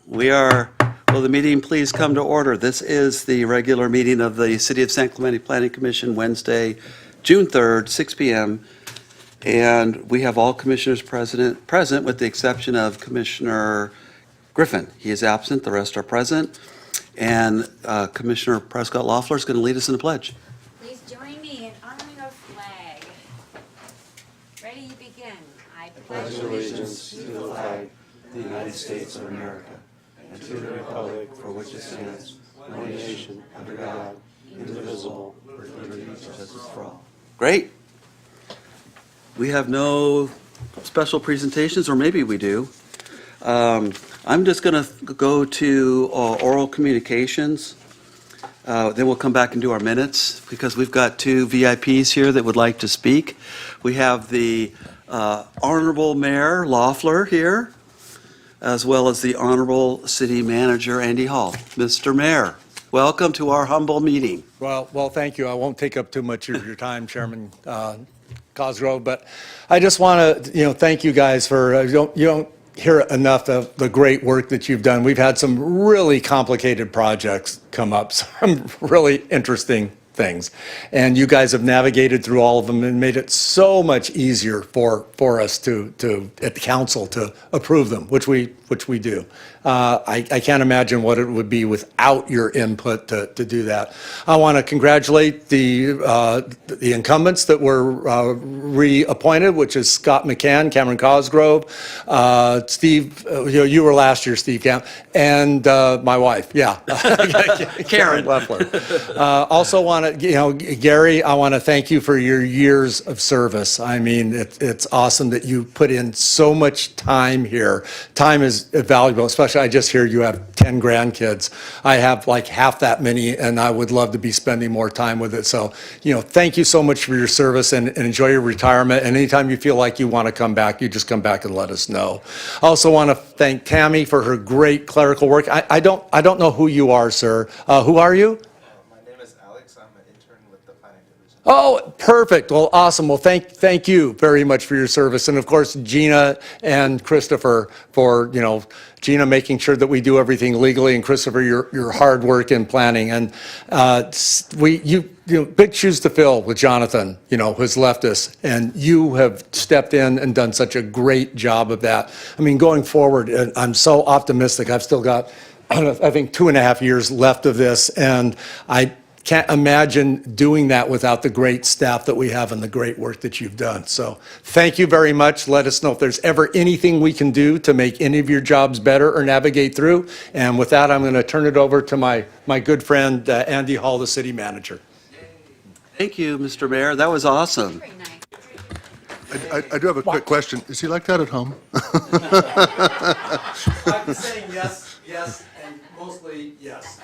Will the meeting please come to order? This is the regular meeting of the City of San Clemente Planning Commission, Wednesday, June 3rd, 6 p.m. And we have all commissioners present with the exception of Commissioner Griffin. He is absent, the rest are present. And Commissioner Prescott Loeffler is going to lead us in the pledge. Please join me in honoring our flag. Ready, you begin. I pledge allegiance to the flag of the United States of America and to the republic for which it stands, one nation, under God, indivisible, with liberty and justice for all. Great. We have no special presentations, or maybe we do. I'm just going to go to oral communications. Then we'll come back and do our minutes because we've got two VIPs here that would like to speak. We have the Honorable Mayor Loeffler here, as well as the Honorable City Manager Andy Hall. Mr. Mayor, welcome to our humble meeting. Well, thank you. I won't take up too much of your time, Chairman Cosgrove, but I just want to, thank you guys for you don't hear enough of the great work that you've done. We've had some really complicated projects come up, some really interesting things, and you guys have navigated through all of them and made it so much easier for us to at the council to approve them, which we do. I can't imagine what it would be without your input to do that. I want to congratulate the incumbents that were reappointed, which is Scott McCann, Cameron Cosgrove, Steve. You were last year, Steve Camp, and my wife. Yeah, Karen Loeffler. Also want to, Gary. I want to thank you for your years of service. I mean, it's awesome that you put in so much time here. Time is valuable, especially. I just hear you have 10 grandkids. I have like half that many, and I would love to be spending more time with it. So, thank you so much for your service and enjoy your retirement. And anytime you feel like you want to come back, you just come back and let us know. I also want to thank Tammy for her great clerical work. I don't know who you are, sir. Who are you? My name is Alex. I'm an intern with the planning division. Oh, perfect. Well, awesome. Well, thank you very much for your service. And of course, Gina and Christopher for, Gina making sure that we do everything legally, and Christopher, your hard work in planning. And big shoes to fill with Jonathan, who's left us. And you have stepped in and done such a great job of that. I mean, going forward, I'm so optimistic. I've still got, I think, 2.5 years left of this. And I can't imagine doing that without the great staff that we have and the great work that you've done. So thank you very much. Let us know if there's ever anything we can do to make any of your jobs better or navigate through. And with that, I'm going to turn it over to my good friend, Andy Hall, the city manager. Thank you, Mr. Mayor. That was awesome. very nice. I do have a quick question. Is he like that at home? I'm saying yes, and mostly yes.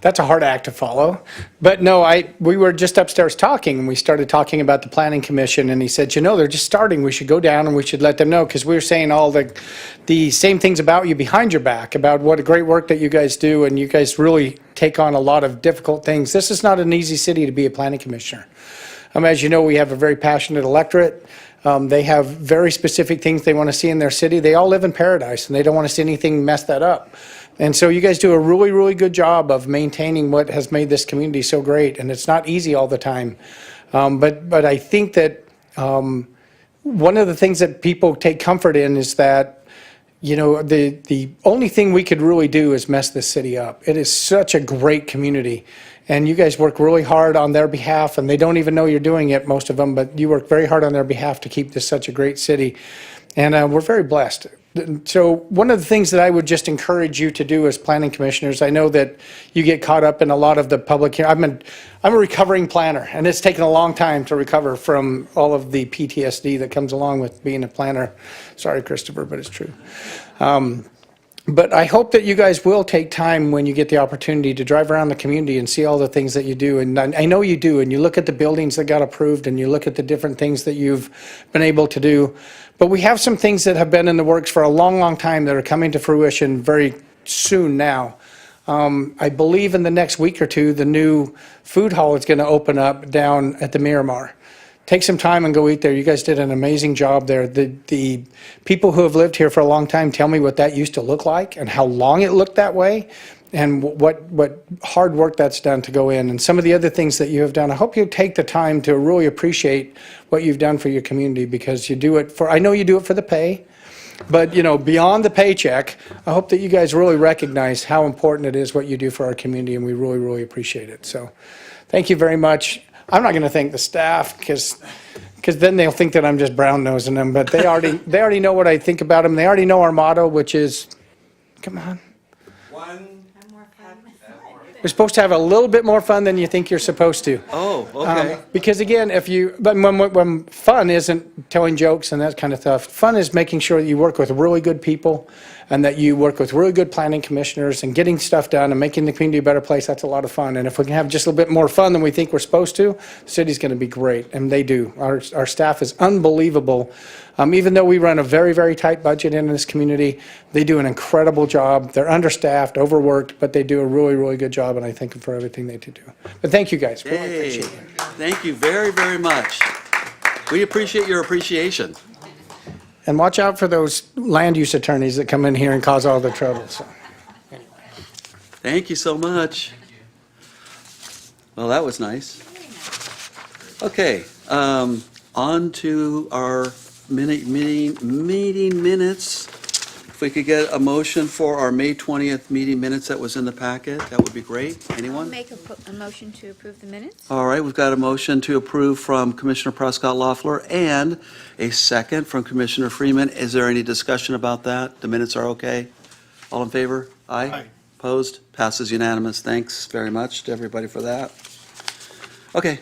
That's a hard act to follow. But no, we were just upstairs talking, and we started talking about the planning commission, and he said, they're just starting. We should go down and we should let them know, because we were saying all the same things about you behind your back, about what a great work that you guys do, and you guys really take on a lot of difficult things. This is not an easy city to be a planning commissioner. As you know, we have a very passionate electorate. They have very specific things they want to see in their city. They all live in paradise, and they don't want to see anything mess that up. And so you guys do a really, really good job of maintaining what has made this community so great. And it's not easy all the time. But I think that one of the things that people take comfort in is that, the only thing we could really do is mess this city up. It is such a great community. And you guys work really hard on their behalf, and they don't even know you're doing it, most of them, but you work very hard on their behalf to keep this such a great city. And we're very blessed. So one of the things that I would just encourage you to do as planning commissioners, I know that you get caught up in a lot of the public, I'm a recovering planner, and it's taken a long time to recover from all of the PTSD that comes along with being a planner. Sorry, Christopher, but it's true. But I hope that you guys will take time when you get the opportunity to drive around the community and see all the things that you do. And I know you do, and you look at the buildings that got approved, and you look at the different things that you've been able to do. But we have some things that have been in the works for a long, long time that are coming to fruition very soon now. I believe in the next week or two, the new food hall is going to open up down at the Miramar. take some time and go eat there. You guys did an amazing job there. The people who have lived here for a long time tell me what that used to look like and how long it looked that way and what hard work that's done to go in. And some of the other things that you have done, I hope you take the time to really appreciate what you've done for your community, because you do it for, I know you do it for the pay, but, you know, beyond the paycheck, I hope that you guys really recognize how important it is what you do for our community, and we really, really appreciate it. So thank you very much. I'm not going to thank the staff because then they'll think that I'm just brown nosing them, but they already know what I think about them. They already know our motto, which is, come on. Have more fun. We're supposed to have a little bit more fun than you think you're supposed to. Oh, okay. Because again, but when fun isn't telling jokes and that kind of stuff, fun is making sure that you work with really good people and that you work with really good planning commissioners and getting stuff done and making the community a better place. That's a lot of fun. And if we can have just a little bit more fun than we think we're supposed to, the city's going to be great. And they do. Our staff is unbelievable. Even though we run a very, very tight budget in this community, they do an incredible job. They're understaffed, overworked, but they do a really, really good job, and I thank them for everything they do. But thank you, guys. Really Hey, appreciate it. thank you very, very much. We appreciate your appreciation. And watch out for those land use attorneys that come in here and cause all the trouble, so. Thank you so much. Well, that was nice. Okay, on to our meeting minutes. If we could get a motion for our May 20th meeting minutes that was in the packet, that would be great. I'll Anyone? make a motion to approve the minutes. All right, we've got a motion to approve from Commissioner Prescott Loeffler and a second from Commissioner Freeman. Is there any discussion about that? The minutes are okay? All in favor? Aye. Opposed? Passes unanimous. Thanks very much to everybody for that. Okay.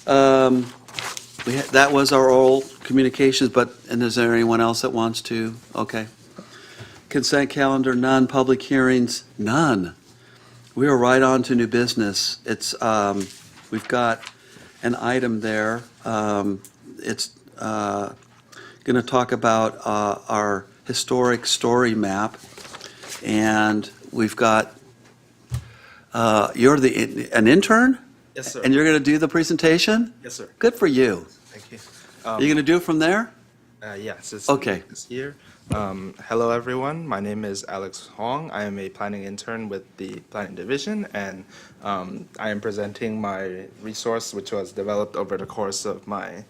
That was our oral communications, and is there anyone else that wants to? Okay. Consent calendar, none. Public hearings, none. We are right on to new business. It's, we've got an item there. It's going to talk about our historic story map. And we've got, you're an intern? Yes, sir. And you're going to do the presentation? Yes, sir. Good for you. Thank you. You're going to do it from there? Yes, it's Okay. It's here. Hello, everyone. My name is Alex Hong. I am a planning intern with the Planning Division, and I am presenting my resource, which was developed over the course of my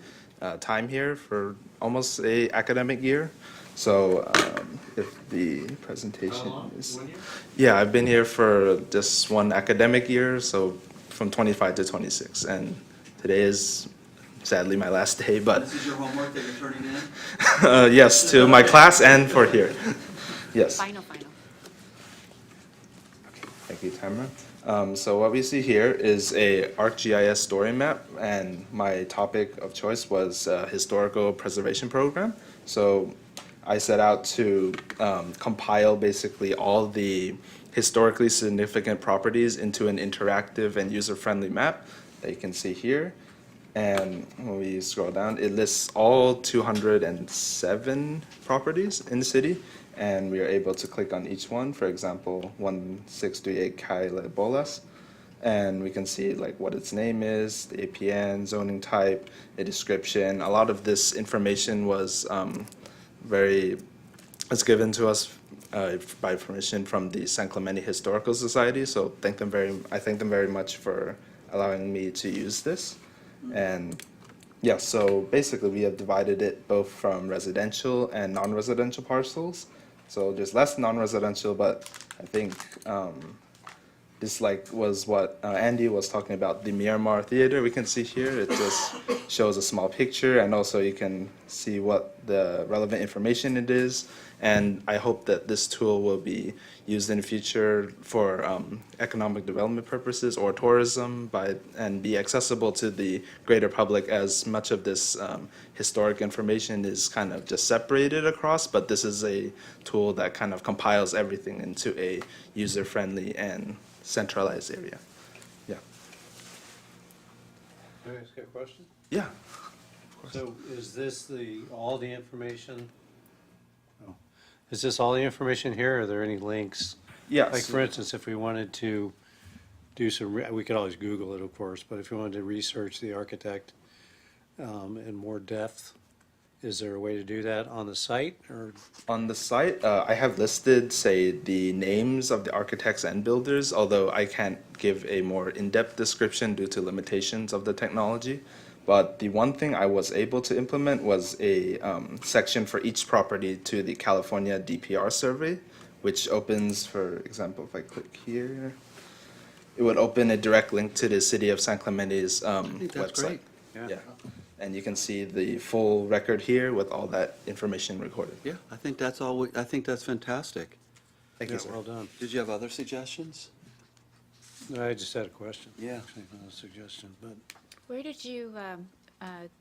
time here for almost a academic year. So if the presentation is... Yeah, I've been here for just one academic year, so from 25 to 26, and today is sadly my last day, but This is your homework that you're turning in? yes, to my class and for here. Yes. Final. Thank you, Tamara. So what we see here is a ArcGIS story map, and my topic of choice was historical preservation program. So I set out to compile basically all the historically significant properties into an interactive and user-friendly map that you can see here. And when we scroll down, it lists all 207 properties in the city, and we are able to click on each one. For example, 1638 Calle Bolas, and we can see like what its name is, the APN, zoning type, a description. A lot of this information was given to us by permission from the San Clemente Historical Society. So I thank them very much for allowing me to use this. And yeah, so basically we have divided it both from residential and non-residential parcels. So there's less non-residential, but I think this was what Andy was talking about, the Miramar Theater. We can see here, it just shows a small picture, and also you can see what the relevant information it is. And I hope that this tool will be used in the future for economic development purposes or tourism, and be accessible to the greater public, as much of this historic information is kind of just separated across, but this is a tool that kind of compiles everything into a user-friendly and centralized area. Yeah. Can I ask a question? Yeah. So is this all the information? Oh. Is this all the information here? Are there any links? Yes. Like, for instance, if we wanted to do we could always Google it, of course, but if we wanted to research the architect in more depth? Is there a way to do that on the site or? On the site, I have listed, say, the names of the architects and builders, although I can't give a more in-depth description due to limitations of the technology. But the one thing I was able to implement was a section for each property to the California DPR survey, which opens, for example, if I click here, it would open a direct link to the City of San Clemente's think that's website. great. Yeah. And you can see the full record here with all that information recorded. Yeah, I think that's all, I think that's fantastic. Thank you, sir. Well done. Did you have other suggestions? I just had a question. Yeah. Actually, not a suggestion, but Where did you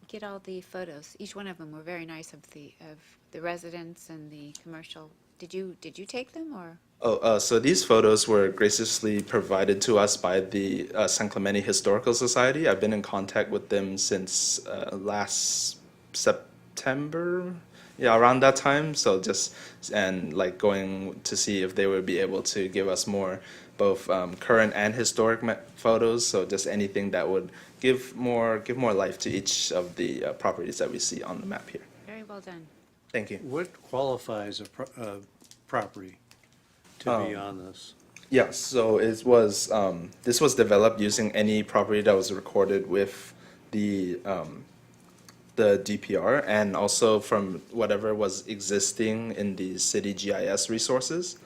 get all the photos? Each one of them were very nice of the residents and the commercial. Did you take them or? So these photos were graciously provided to us by the San Clemente Historical Society. I've been in contact with them since last September, yeah, around that time. So and like going to see if they would be able to give us more, both current and historic photos. So just anything that would give more life to each of the properties that we see on the map here. Very well done. Thank you. what qualifies a property to be on this? Yeah, so it was, this was developed using any property that was recorded with the DPR and also from whatever was existing in the city GIS resources,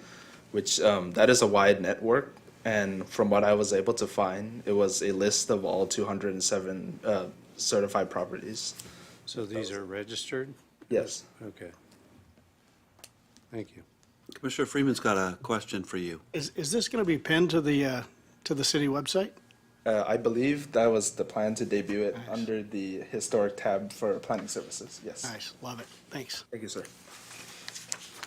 which, that is a wide network. And from what I was able to find, it was a list of all 207 certified properties. So these are registered? Yes. Okay. Thank you. Commissioner Freeman's got a question for you. Is this going to be pinned to the city website? I believe that was the plan to debut it under the historic tab for planning services. Yes. Nice, love it. Thanks. Thank you, sir.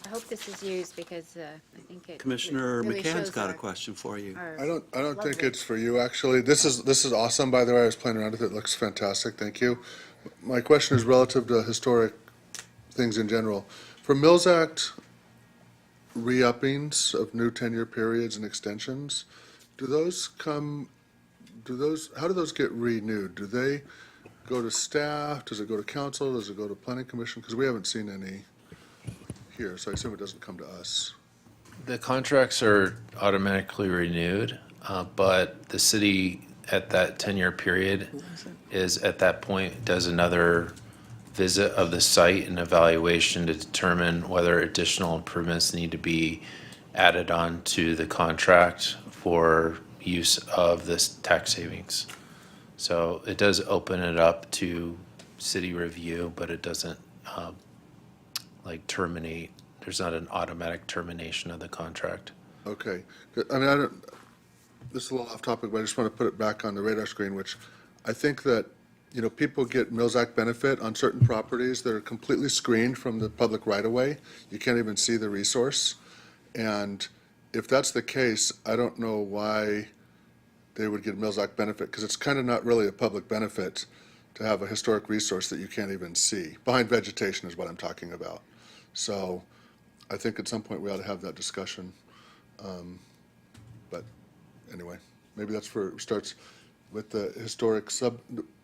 I hope this is used because I think it. Commissioner really McCann's shows got a our- question for you. our I don't think lovely- it's for you, actually. This is awesome, by the way. I was playing around with it. It looks fantastic. Thank you. My question is relative to historic things in general. For Mills Act re-uppings of new 10-year periods and extensions, how do those get renewed? Do they go to staff? Does it go to council? Does it go to planning commission? Because we haven't seen any here, so I assume it doesn't come to us. The contracts are automatically renewed, but the city at that 10-year period is at that point does another visit of the site and evaluation to determine whether additional improvements need to be added on to the contract for use of this tax savings. So it does open it up to city review, but it doesn't like terminate. There's not an automatic termination of the contract. Okay. I mean, this is a little off topic, but I just want to put it back on the radar screen, which I think that, people get Mills Act benefit on certain properties that are completely screened from the public right-of-way. You can't even see the resource. And if that's the case, I don't know why they would get Mills Act benefit, because it's kind of not really a public benefit to have a historic resource that you can't even see. Behind vegetation is what I'm talking about. So I think at some point we ought to have that discussion. But anyway, maybe starts with the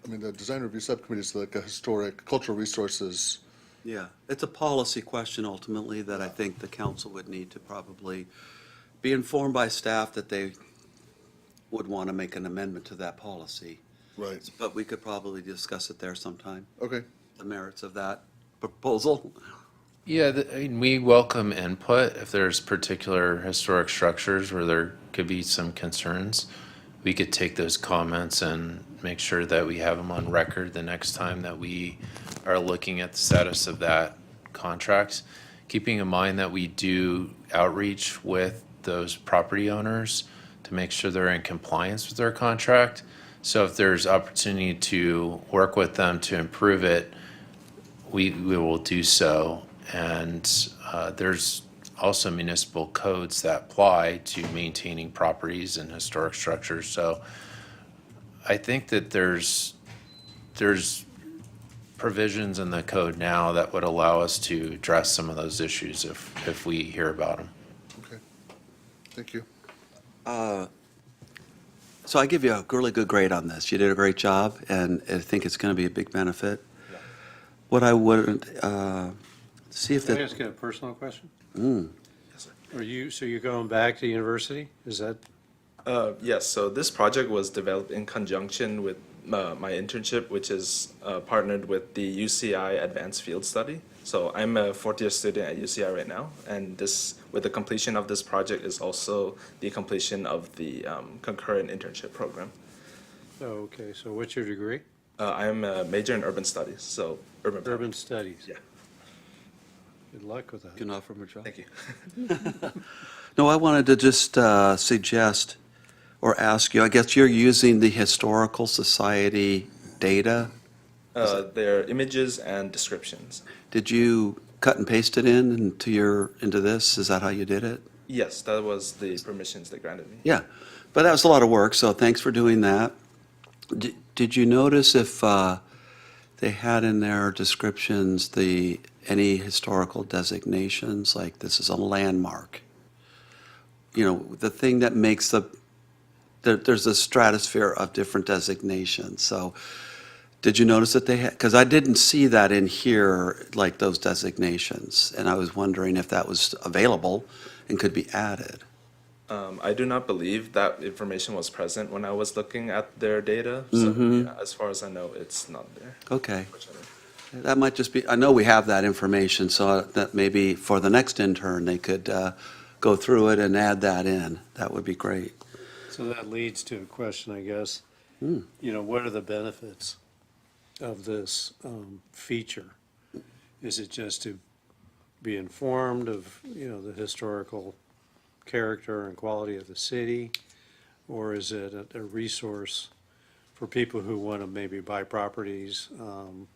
the design review subcommittee is like a historic cultural resources. Yeah, it's a policy question ultimately that I think the council would need to probably be informed by staff that they would want to make an amendment to that policy. Right. But we could probably discuss it there sometime, Okay. the merits of that proposal. Yeah, I mean, we welcome input if there's particular historic structures where there could be some concerns. We could take those comments and make sure that we have them on record the next time that we are looking at the status of that contract. Keeping in mind that we do outreach with those property owners to make sure they're in compliance with their contract. So if there's opportunity to work with them to improve it, we will do so. And there's also municipal codes that apply to maintaining properties and historic structures. So I think that there's provisions in the code now that would allow us to address some of those issues if we hear about them. Okay. Thank you. So I give you a really good grade on this. You did a great job, and I think it's going to be a big benefit. What I would, see if Can I the, ask you a personal question? Mm. Yes, sir. So you're going back to university? Is that, Yes, so this project was developed in conjunction with my internship, which is partnered with the UCI Advanced Field Study. So I'm a fourth-year student at UCI right now, and this, with the completion of this project, is also the completion of the concurrent internship program. oh, okay, so what's your degree? I am a major in urban studies, so urban. planning. Urban studies. Yeah, Good luck with that. can offer him a job. thank you. No, I wanted to just suggest or ask you, I guess you're using the Historical Society data. Their images and descriptions. Did you cut and paste it into this? Is that how you did it? Yes, that was the permissions they granted me. Yeah, but that was a lot of work, so thanks for doing that. Did you notice if they had in their descriptions any historical designations, like this is a landmark? You know, the thing that makes there's a stratosphere of different designations, so did you notice that they had, because I didn't see that in here, like those designations, and I was wondering if that was available and could be added. I do not believe that information was present when I was looking at their data. So yeah, as far as I know, it's not there. Okay. Unfortunately. That might just be, I know we have that information, so that maybe for the next intern, they could go through it and add that in. That would be great. So that leads to a question, I guess. Hmm. You know, what are the benefits of this feature? Is it just to be informed of, you know, the historical character and quality of the city? Or is it a resource for people who want to maybe buy properties and,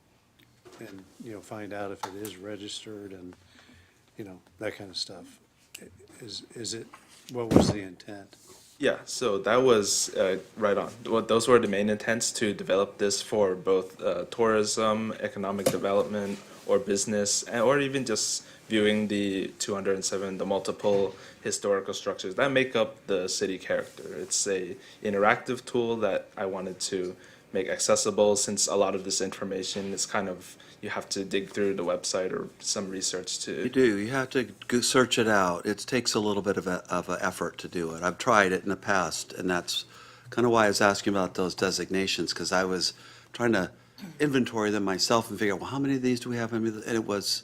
you know, find out if it is registered and, you know, that kind of stuff? Is it, what was the intent? Yeah, so that was right on. Well, those were the main intents, to develop this for both tourism, economic development, or business, or even just viewing the 207, the multiple historical structures that make up the city character. It's a interactive tool that I wanted to make accessible, since a lot of this information is kind of, you have to dig through the website or some research to. You do, you have to go search it out. It takes a little bit of an effort to do it. I've tried it in the past, and that's kind of why I was asking about those designations, because I was trying to inventory them myself and figure out, well, how many of these do we have? And it was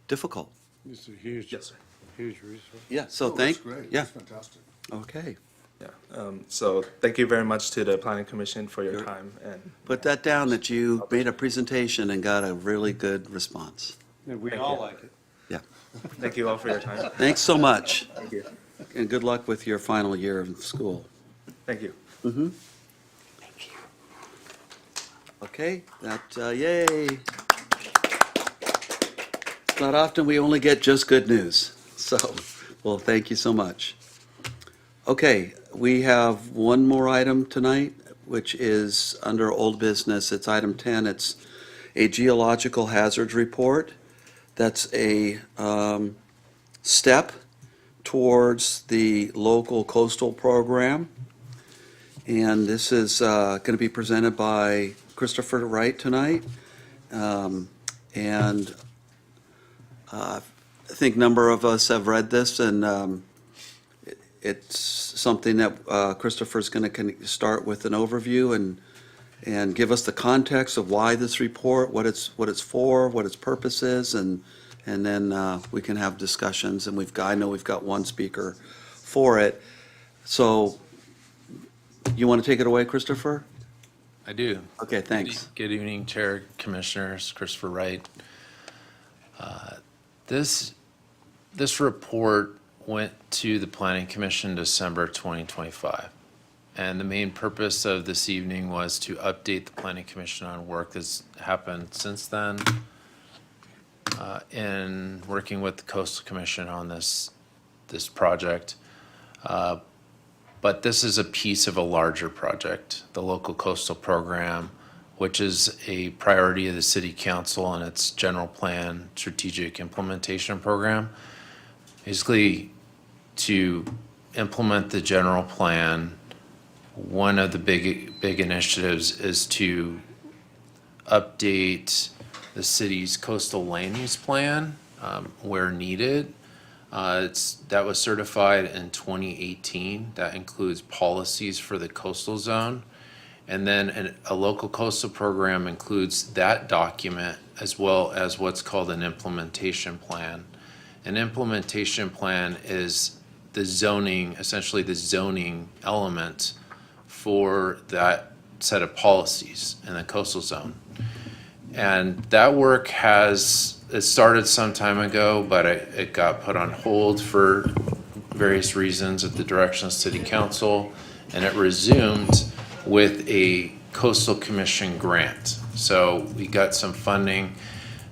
difficult. It's a huge, Yes, sir. huge resource. Yeah, so Oh, thank, that's great. yeah, That's fantastic. okay. Yeah. So thank you very much to the Planning Commission for your time, and Put that down that you made a presentation and got a really good response. And we Thank all you. like it. Yeah. thank you all for your time. Thanks so much, Thank you. and good luck with your final year of school. Thank you. Okay, yay. It's not often we only get just good news, so, well, thank you so much. Okay, we have one more item tonight, which is under old business. It's item 10. It's a geological hazards report. That's a step towards the local coastal program. And this is going to be presented by Christopher Wright tonight. And I think a number of us have read this, and it's something that Christopher's going to start with an overview and give us the context of why this report, what it's for, what its purpose is, and then we can have discussions. And I know we've got one speaker for it. So you want to take it away, Christopher? I do. Okay, thanks. Good evening, Chair, Commissioners, Christopher Wright. This report went to the Planning Commission December 2025. And the main purpose of this evening was to update the Planning Commission on work that's happened since then, in working with the Coastal Commission on this project. But this is a piece of a larger project, the local coastal program, which is a priority of the City Council and its general plan strategic implementation program. Basically, to implement the general plan, one of the big initiatives is to update the city's coastal land use plan where needed. That was certified in 2018. That includes policies for the coastal zone. And then a local coastal program includes that document as well as what's called an implementation plan. An implementation plan is the zoning, essentially the zoning element for that set of policies in the coastal zone. And that work it started some time ago, but it got put on hold for various reasons at the direction of City Council, and it resumed with a Coastal Commission grant. So we got some funding.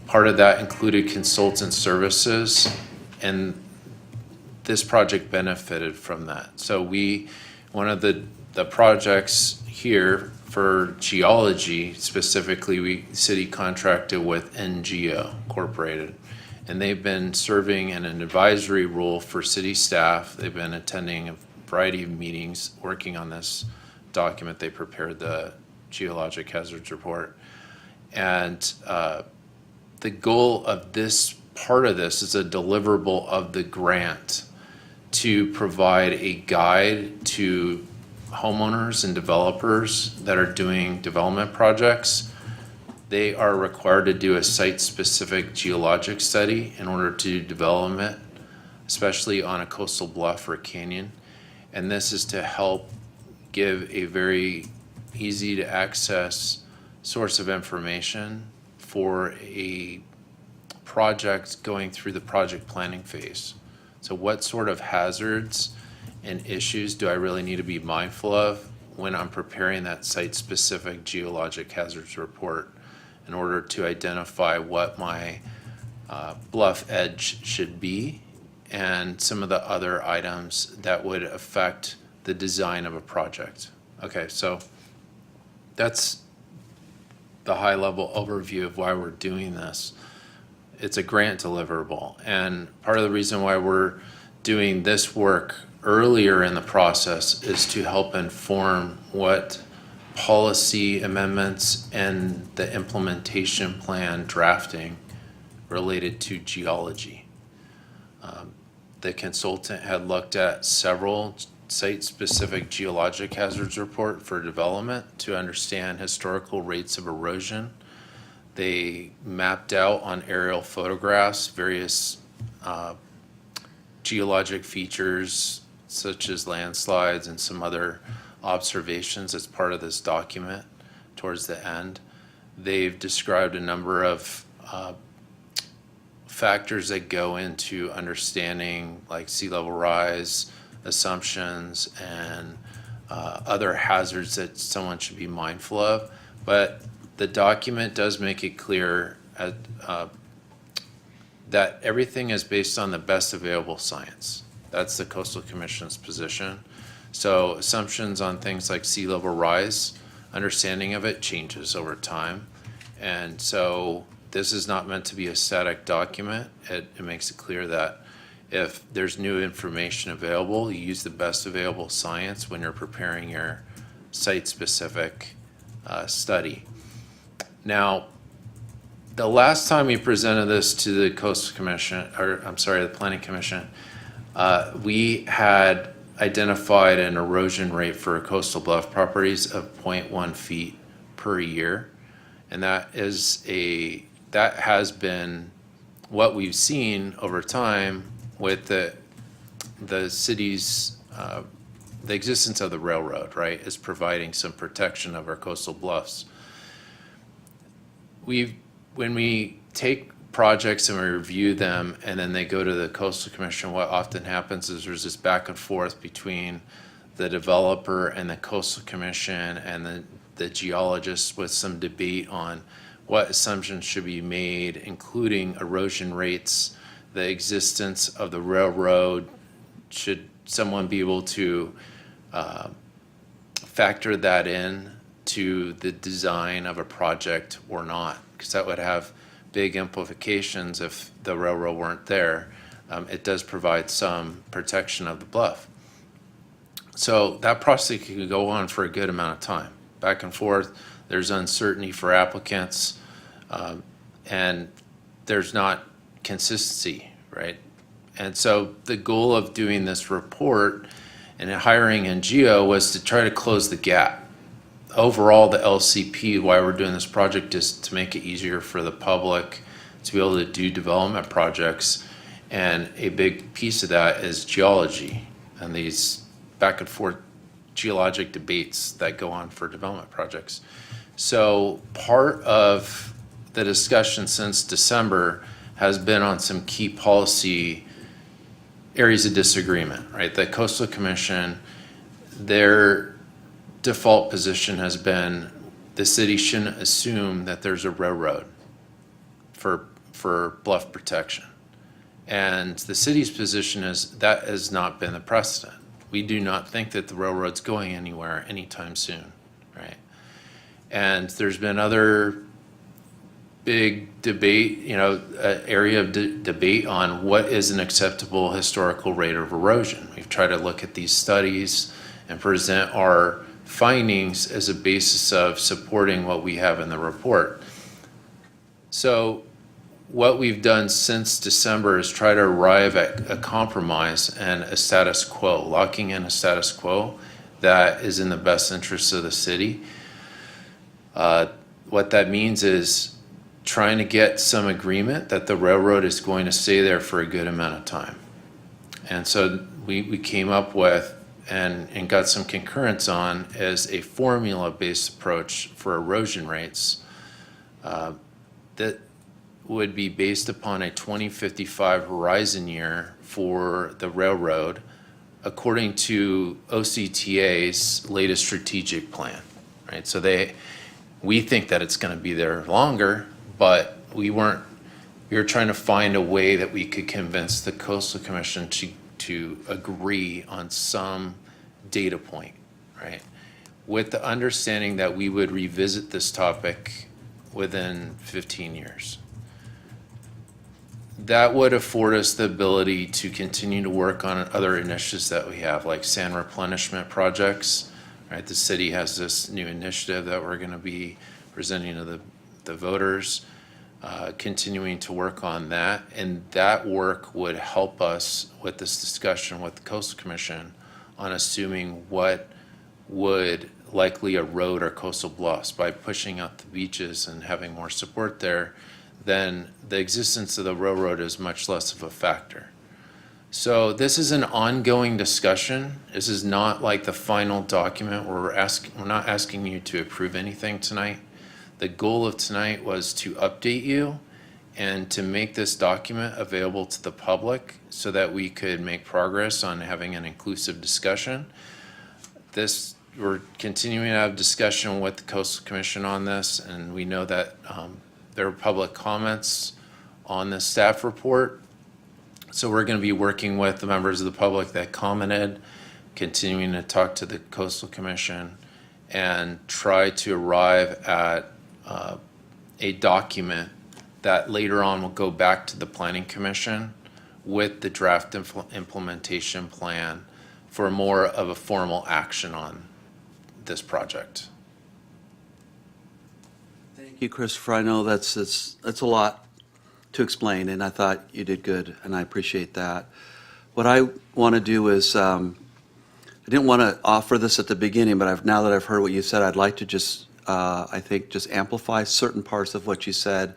Part of that included consultant services, and this project benefited from that. So one of the projects here for geology specifically, city contracted with NGO Incorporated, and they've been serving in an advisory role for city staff. They've been attending a variety of meetings, working on this document. They prepared the geologic hazards report. And the goal of this part of this is a deliverable of the grant to provide a guide to homeowners and developers that are doing development projects. They are required to do a site-specific geologic study in order to develop it, especially on a coastal bluff or canyon. And this is to help give a very easy to access source of information for a project going through the project planning phase. So what sort of hazards and issues do I really need to be mindful of when I'm preparing that site-specific geologic hazards report in order to identify what my bluff edge should be and some of the other items that would affect the design of a project. Okay, so that's the high-level overview of why we're doing this. It's a grant deliverable, and part of the reason why we're doing this work earlier in the process is to help inform what policy amendments and the implementation plan drafting related to geology. The consultant had looked at several site-specific geologic hazards report for development to understand historical rates of erosion. They mapped out on aerial photographs various geologic features such as landslides and some other observations as part of this document towards the end. They've described a number of factors that go into understanding like sea level rise, assumptions, and other hazards that someone should be mindful of. But the document does make it clear that everything is based on the best available science. That's the Coastal Commission's position. So assumptions on things like sea level rise, understanding of it changes over time. And so this is not meant to be a static document. It makes it clear that if there's new information available, you use the best available science when you're preparing your site-specific study. Now, the last time we presented this to the Coastal Commission, or I'm sorry, the Planning Commission, we had identified an erosion rate for coastal bluff properties of 0.1 feet per year. And that has been what we've seen over time with the city's, the existence of the railroad, right, is providing some protection of our coastal bluffs. When we take projects and we review them and then they go to the Coastal Commission, what often happens is there's this back and forth between the developer and the Coastal Commission and the geologists with some debate on what assumptions should be made, including erosion rates, the existence of the railroad. Should someone be able to factor that in to the design of a project or not? Because that would have big implications if the railroad weren't there. It does provide some protection of the bluff. So that process could go on for a good amount of time, back and forth. There's uncertainty for applicants, and there's not consistency, right? And so the goal of doing this report and hiring NGO was to try to close the gap. Overall, the LCP, why we're doing this project, is to make it easier for the public to be able to do development projects. And a big piece of that is geology and these back and forth geologic debates that go on for development projects. So part of the discussion since December has been on some key policy areas of disagreement, right? The Coastal Commission, their default position has been the city shouldn't assume that there's a railroad for bluff protection. And the city's position is that has not been the precedent. We do not think that the railroad's going anywhere anytime soon, right? And there's been other big debate, area of debate on what is an acceptable historical rate of erosion. We've tried to look at these studies and present our findings as a basis of supporting what we have in the report. So what we've done since December is try to arrive at a compromise and a status quo, locking in a status quo that is in the best interest of the city. What that means is trying to get some agreement that the railroad is going to stay there for a good amount of time. And so we came up with and got some concurrence on is a formula-based approach for erosion rates that would be based upon a 2055 horizon year for the railroad according to OCTA's latest strategic plan, right? So we think that it's going to be there longer, but we were trying to find a way that we could convince the Coastal Commission to agree on some data point, right? With the understanding that we would revisit this topic within 15 years. That would afford us the ability to continue to work on other initiatives that we have, like sand replenishment projects, right? The city has this new initiative that we're going to be presenting to the voters, continuing to work on that. And that work would help us with this discussion with the Coastal Commission on assuming what would likely erode our coastal bluffs by pushing out the beaches and having more support there. Then the existence of the railroad is much less of a factor. So this is an ongoing discussion. This is not like the final document where we're not asking you to approve anything tonight. The goal of tonight was to update you and to make this document available to the public so that we could make progress on having an inclusive discussion. We're continuing to have discussion with the Coastal Commission on this, and we know that there are public comments on the staff report. So we're going to be working with the members of the public that commented, continuing to talk to the Coastal Commission and try to arrive at a document that later on will go back to the Planning Commission with the draft implementation plan for more of a formal action on this project. Thank you, Christopher. I know that's a lot to explain, and I thought you did good, and I appreciate that. What I want to do is, I didn't want to offer this at the beginning, but now that I've heard what you said, I'd like to just, I think, just amplify certain parts of what you said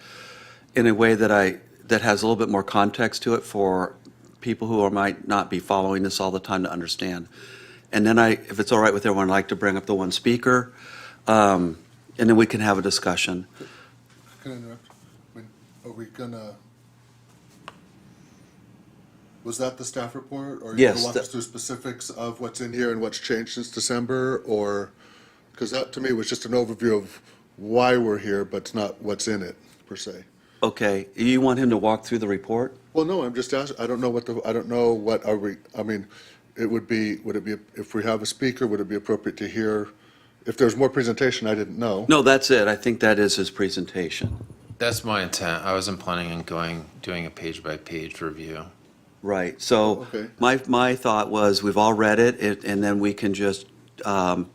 in a way that has a little bit more context to it for people who might not be following this all the time to understand. And then if it's all right with everyone, I'd like to bring up the one speaker, and then we can have a discussion. Can I interrupt? Are we gonna, was that the staff report? Or are you Yes, gonna walk us through specifics of what's in here and what's changed since December? Or, because that to me was just an overview of why we're here, but it's not what's in it, per se. Okay, you want him to walk through the report? Well, no, I'm just asking, I don't know what are we, I mean, would it be, if we have a speaker, would it be appropriate to hear, if there's more presentation, I didn't know. No, that's it. I think that is his presentation. That's my intent. I wasn't planning on doing a page-by-page review. Right, so Okay. my thought was, we've all read it, and then we can just, I'm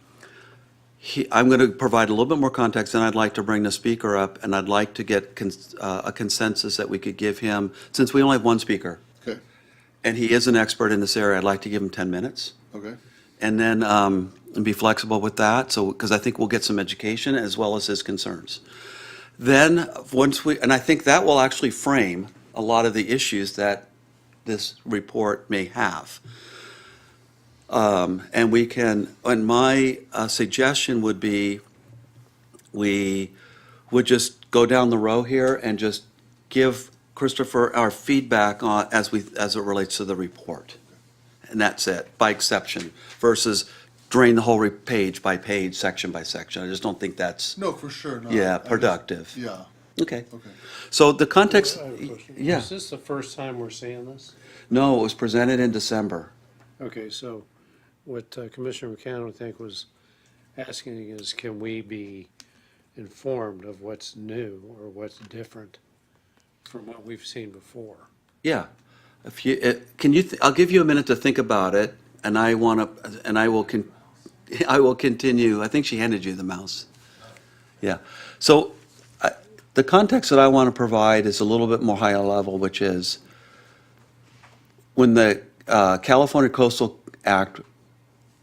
going to provide a little bit more context, and I'd like to bring the speaker up, and I'd like to get a consensus that we could give him, since we only have one speaker, Okay, and he is an expert in this area, I'd like to give him 10 minutes. okay. And then, and be flexible with that, so, because I think we'll get some education as well as his concerns. Then, and I think that will actually frame a lot of the issues that this report may have. And we can, and my suggestion would be, we would just go down the row here and just give Christopher our feedback on, as it relates to the report. And that's it, by exception, versus drain the whole page by page, section by section. I just don't think that's, No, for sure, no. yeah, I just- productive. Yeah, Okay. okay. So the context, I have a question. yeah, Is this the first time we're seeing this? no, it was presented in December. Okay, so what Commissioner McCann, I think, was asking is, can we be informed of what's new or what's different from what we've seen before? Yeah. If you, can you, I'll give you a minute to think about it, and I want to, and I will continue. I think she handed you the mouse. Yeah. So the context that I want to provide is a little bit more higher level, which is when the California Coastal Act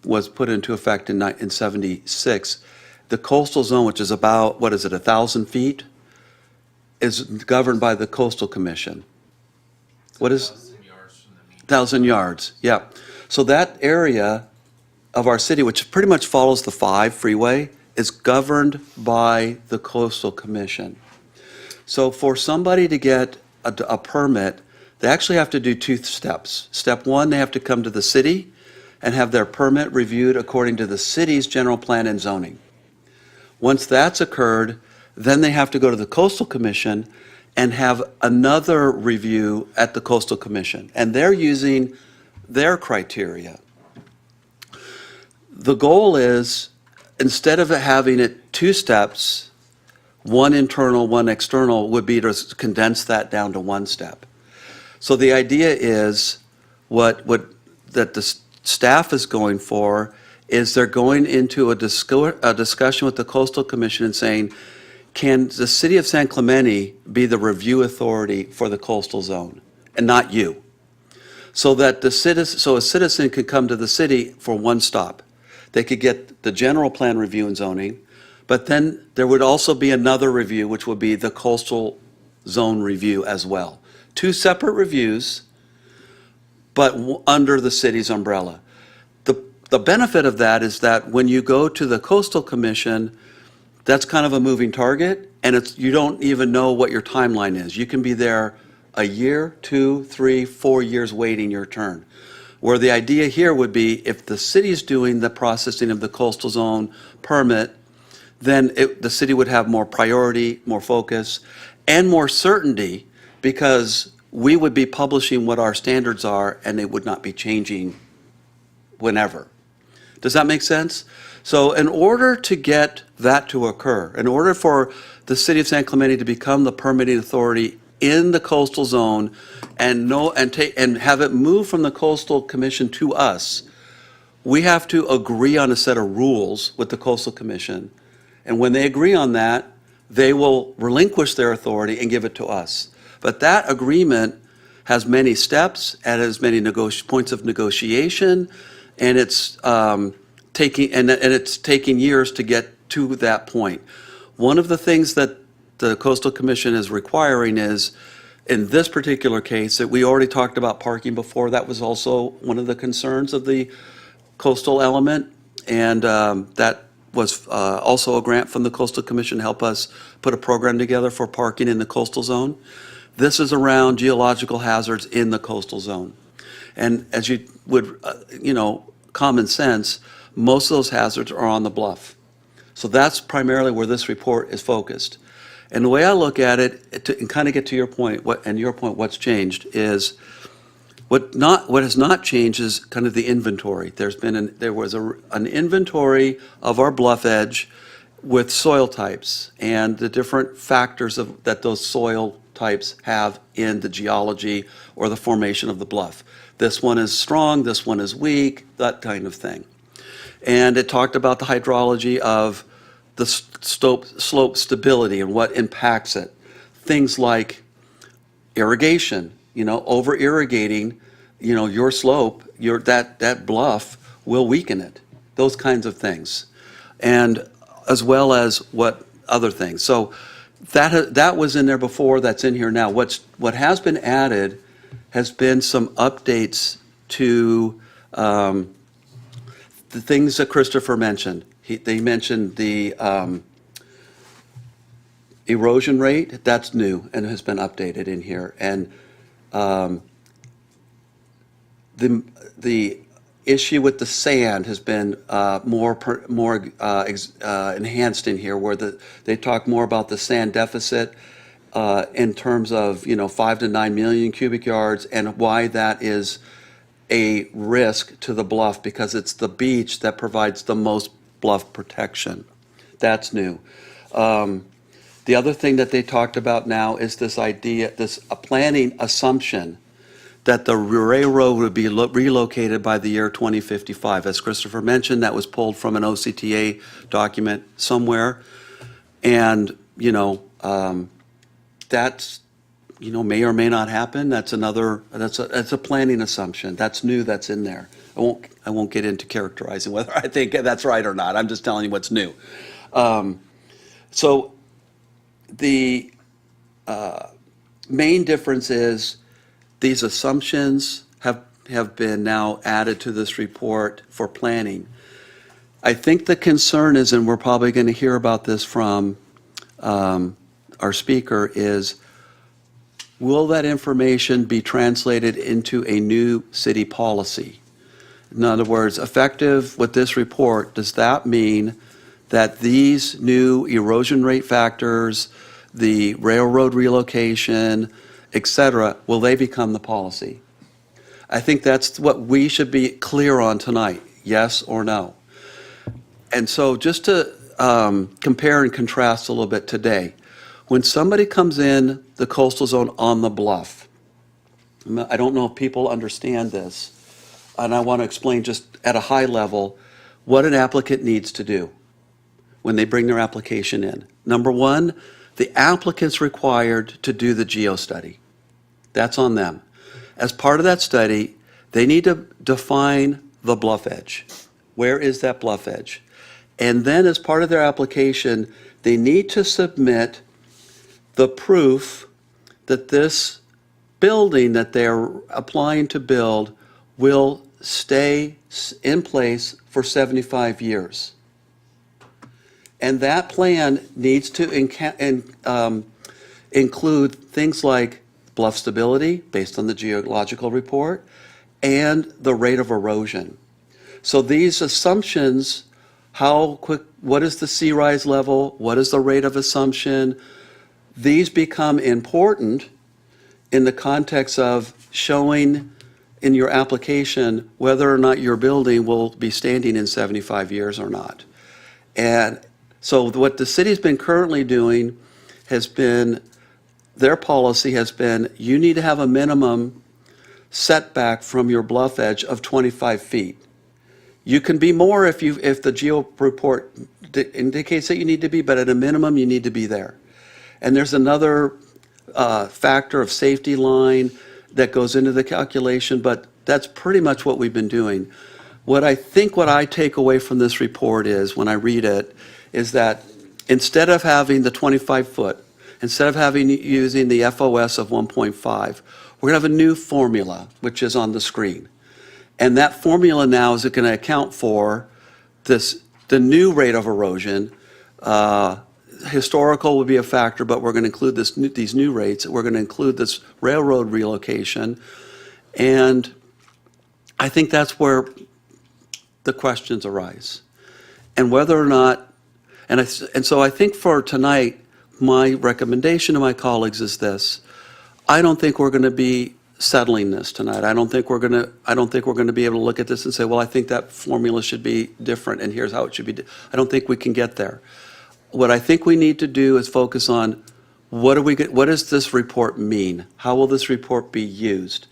was put into effect in 76, the coastal zone, which is about, 1,000 feet, is governed by the Coastal Commission. What is? 1,000 yards, yeah. So that area of our city, which pretty much follows the 5 freeway, is governed by the Coastal Commission. So for somebody to get a permit, they actually have to do 2 steps. Step 1, they have to come to the city and have their permit reviewed according to the city's general plan and zoning. Once that's occurred, then they have to go to the Coastal Commission and have another review at the Coastal Commission. And they're using their criteria. The goal is, instead of having it 2 steps, 1 internal, 1 external, would be to condense that down to 1 step. So the idea is, that the staff is going for is they're going into a discussion with the Coastal Commission and saying, can the city of San Clemente be the review authority for the coastal zone, and not you? So that a citizen could come to the city for 1 stop. They could get the general plan review and zoning, but then there would also be another review, which would be the coastal zone review as well. 2 separate reviews, but under the city's umbrella. The benefit of that is that when you go to the Coastal Commission, that's kind of a moving target, and you don't even know what your timeline is. You can be there a year, 2, 3, 4 years waiting your turn. Where the idea here would be, if the city's doing the processing of the coastal zone permit, then the city would have more priority, more focus, and more certainty, because we would be publishing what our standards are, and they would not be changing whenever. Does that make sense? So in order to get that to occur, in order for the city of San Clemente to become the permitting authority in the coastal zone and have it move from the Coastal Commission to us, we have to agree on a set of rules with the Coastal Commission. And when they agree on that, they will relinquish their authority and give it to us. But that agreement has many steps, and has many points of negotiation, and it's taking years to get to that point. One of the things that the Coastal Commission is requiring is, in this particular case, that we already talked about parking before. That was also one of the concerns of the coastal element, and that was also a grant from the Coastal Commission to help us put a program together for parking in the coastal zone. This is around geological hazards in the coastal zone. And as you would, common sense, most of those hazards are on the bluff. So that's primarily where this report is focused. And the way I look at it, and kind of get to your point, what's changed is, what has not changed is kind of the inventory. There was an inventory of our bluff edge with soil types and the different factors that those soil types types have in the geology or the formation of the bluff. This one is strong, this one is weak, that kind of thing. And it talked about the hydrology of the slope stability and what impacts it. Things like irrigation, over irrigating, your slope, that bluff will weaken it. Those kinds of things. And as well as what other things. So that was in there before, that's in here now. What has been added has been some updates to the things that Christopher mentioned. They mentioned the erosion rate, that's new and has been updated in here. And the issue with the sand has been more enhanced in here, where they talk more about the sand deficit in terms of 5 to 9 million cubic yards, and why that is a risk to the bluff, because it's the beach that provides the most bluff protection. That's new. The other thing that they talked about now is this idea, this planning assumption that the railroad would be relocated by the year 2055. As Christopher mentioned, that was pulled from an OCTA document somewhere. And, that's, may or may not happen. That's a planning assumption. That's new, that's in there. I won't get into characterizing whether I think that's right or not. I'm just telling you what's new. So the main difference is these assumptions have been now added to this report for planning. I think the concern is, and we're probably going to hear about this from our speaker, is will that information be translated into a new city policy? In other words, effective with this report, does that mean that these new erosion rate factors, the railroad relocation, et cetera, will they become the policy? I think that's what we should be clear on tonight, yes or no. And so just to compare and contrast a little bit today, when somebody comes in the coastal zone on the bluff, I don't know if people understand this, and I want to explain just at a high level what an applicant needs to do when they bring their application in. Number one, the applicant's required to do the geo-study. That's on them. As part of that study, they need to define the bluff edge. Where is that bluff edge? And then as part of their application, they need to submit the proof that this building that they're applying to build will stay in place for 75 years. And that plan needs to include things like bluff stability, based on the geological report, and the rate of erosion. So these assumptions, how quick, what is the sea rise level, what is the rate of assumption, these become important in the context of showing in your application whether or not your building will be standing in 75 years or not. And so what the city's been currently doing has been, their policy has been, you need to have a minimum setback from your bluff edge of 25 feet. You can be more if the geo report indicates that you need to be, but at a minimum, you need to be there. And there's another factor of safety line that goes into the calculation, but that's pretty much what we've been doing. What I take away from this report is, when I read it, is that instead of having the 25 foot, instead of using the FOS of 1.5, we're going to have a new formula, which is on the screen. And that formula now is going to account for the new rate of erosion. Historical would be a factor, but we're going to include these new rates. We're going to include this railroad relocation. And I think that's where the questions arise. And whether or not, and so I think for tonight, my recommendation to my colleagues is this: I don't think we're going to be settling this tonight. I don't think we're going to be able to look at this and say, well, I think that formula should be different, and here's how it should be. I don't think we can get there. What I think we need to do is focus on what what does this report mean? How will this report be used?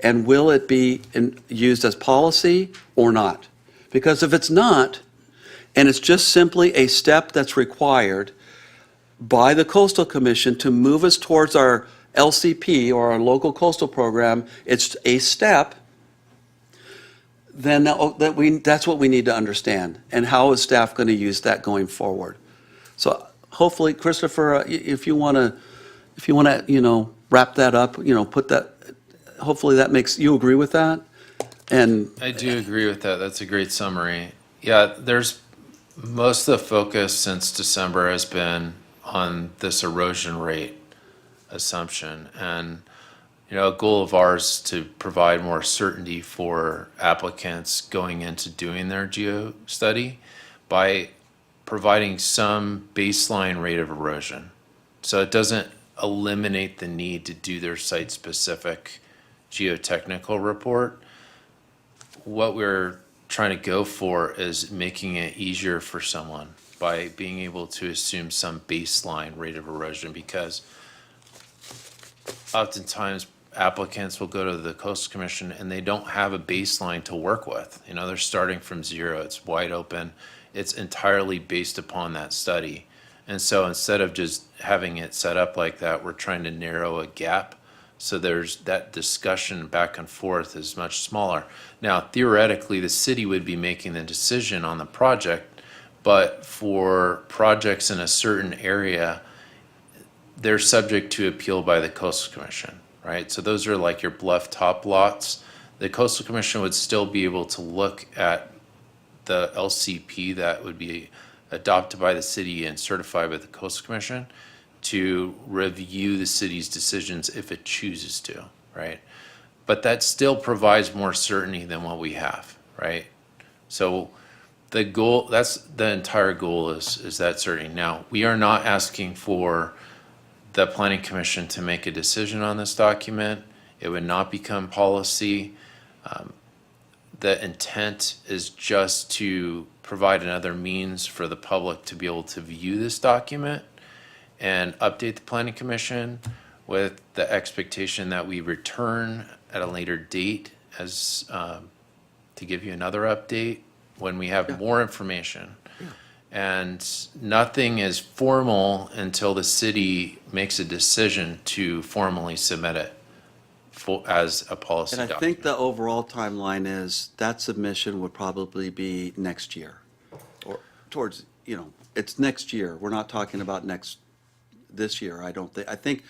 And will it be used as policy or not? Because if it's not, and it's just simply a step that's required by the Coastal Commission to move us towards our LCP or our local coastal program, it's a step, then that's what we need to understand. And how is staff going to use that going forward? So hopefully, Christopher, if you want to, wrap that up, put that, hopefully that makes, you agree with that? And I do agree with that. That's a great summary. Yeah, most of the focus since December has been on this erosion rate assumption. And, a goal of ours to provide more certainty for applicants going into doing their geo study by providing some baseline rate of erosion. So it doesn't eliminate the need to do their site-specific geotechnical report. What we're trying to go for is making it easier for someone by being able to assume some baseline rate of erosion, because oftentimes applicants will go to the Coastal Commission and they don't have a baseline to work with. They're starting from zero. It's wide open. It's entirely based upon that study. And so instead of just having it set up like that, we're trying to narrow a gap. So there's that discussion back and forth is much smaller. Now, theoretically, the city would be making the decision on the project, but for projects in a certain area, they're subject to appeal by the Coastal Commission, right? So those are like your bluff top lots. The Coastal Commission would still be able to look at the LCP that would be adopted by the city and certified by the Coastal Commission to review the city's decisions if it chooses to, right? But that still provides more certainty than what we have, right? So the goal, that's the entire goal is that certainty. Now, we are not asking for the Planning Commission to make a decision on this document. It would not become policy. The intent is just to provide another means for the public to be able to view this document and update the Planning Commission with the expectation that we return at a later date as to give you another update when we have more information. And nothing is formal until the city makes a decision to formally submit it as a policy And I document. think the overall timeline is that submission would probably be next year, or towards, it's next year. We're not talking about this year, I don't think. I think,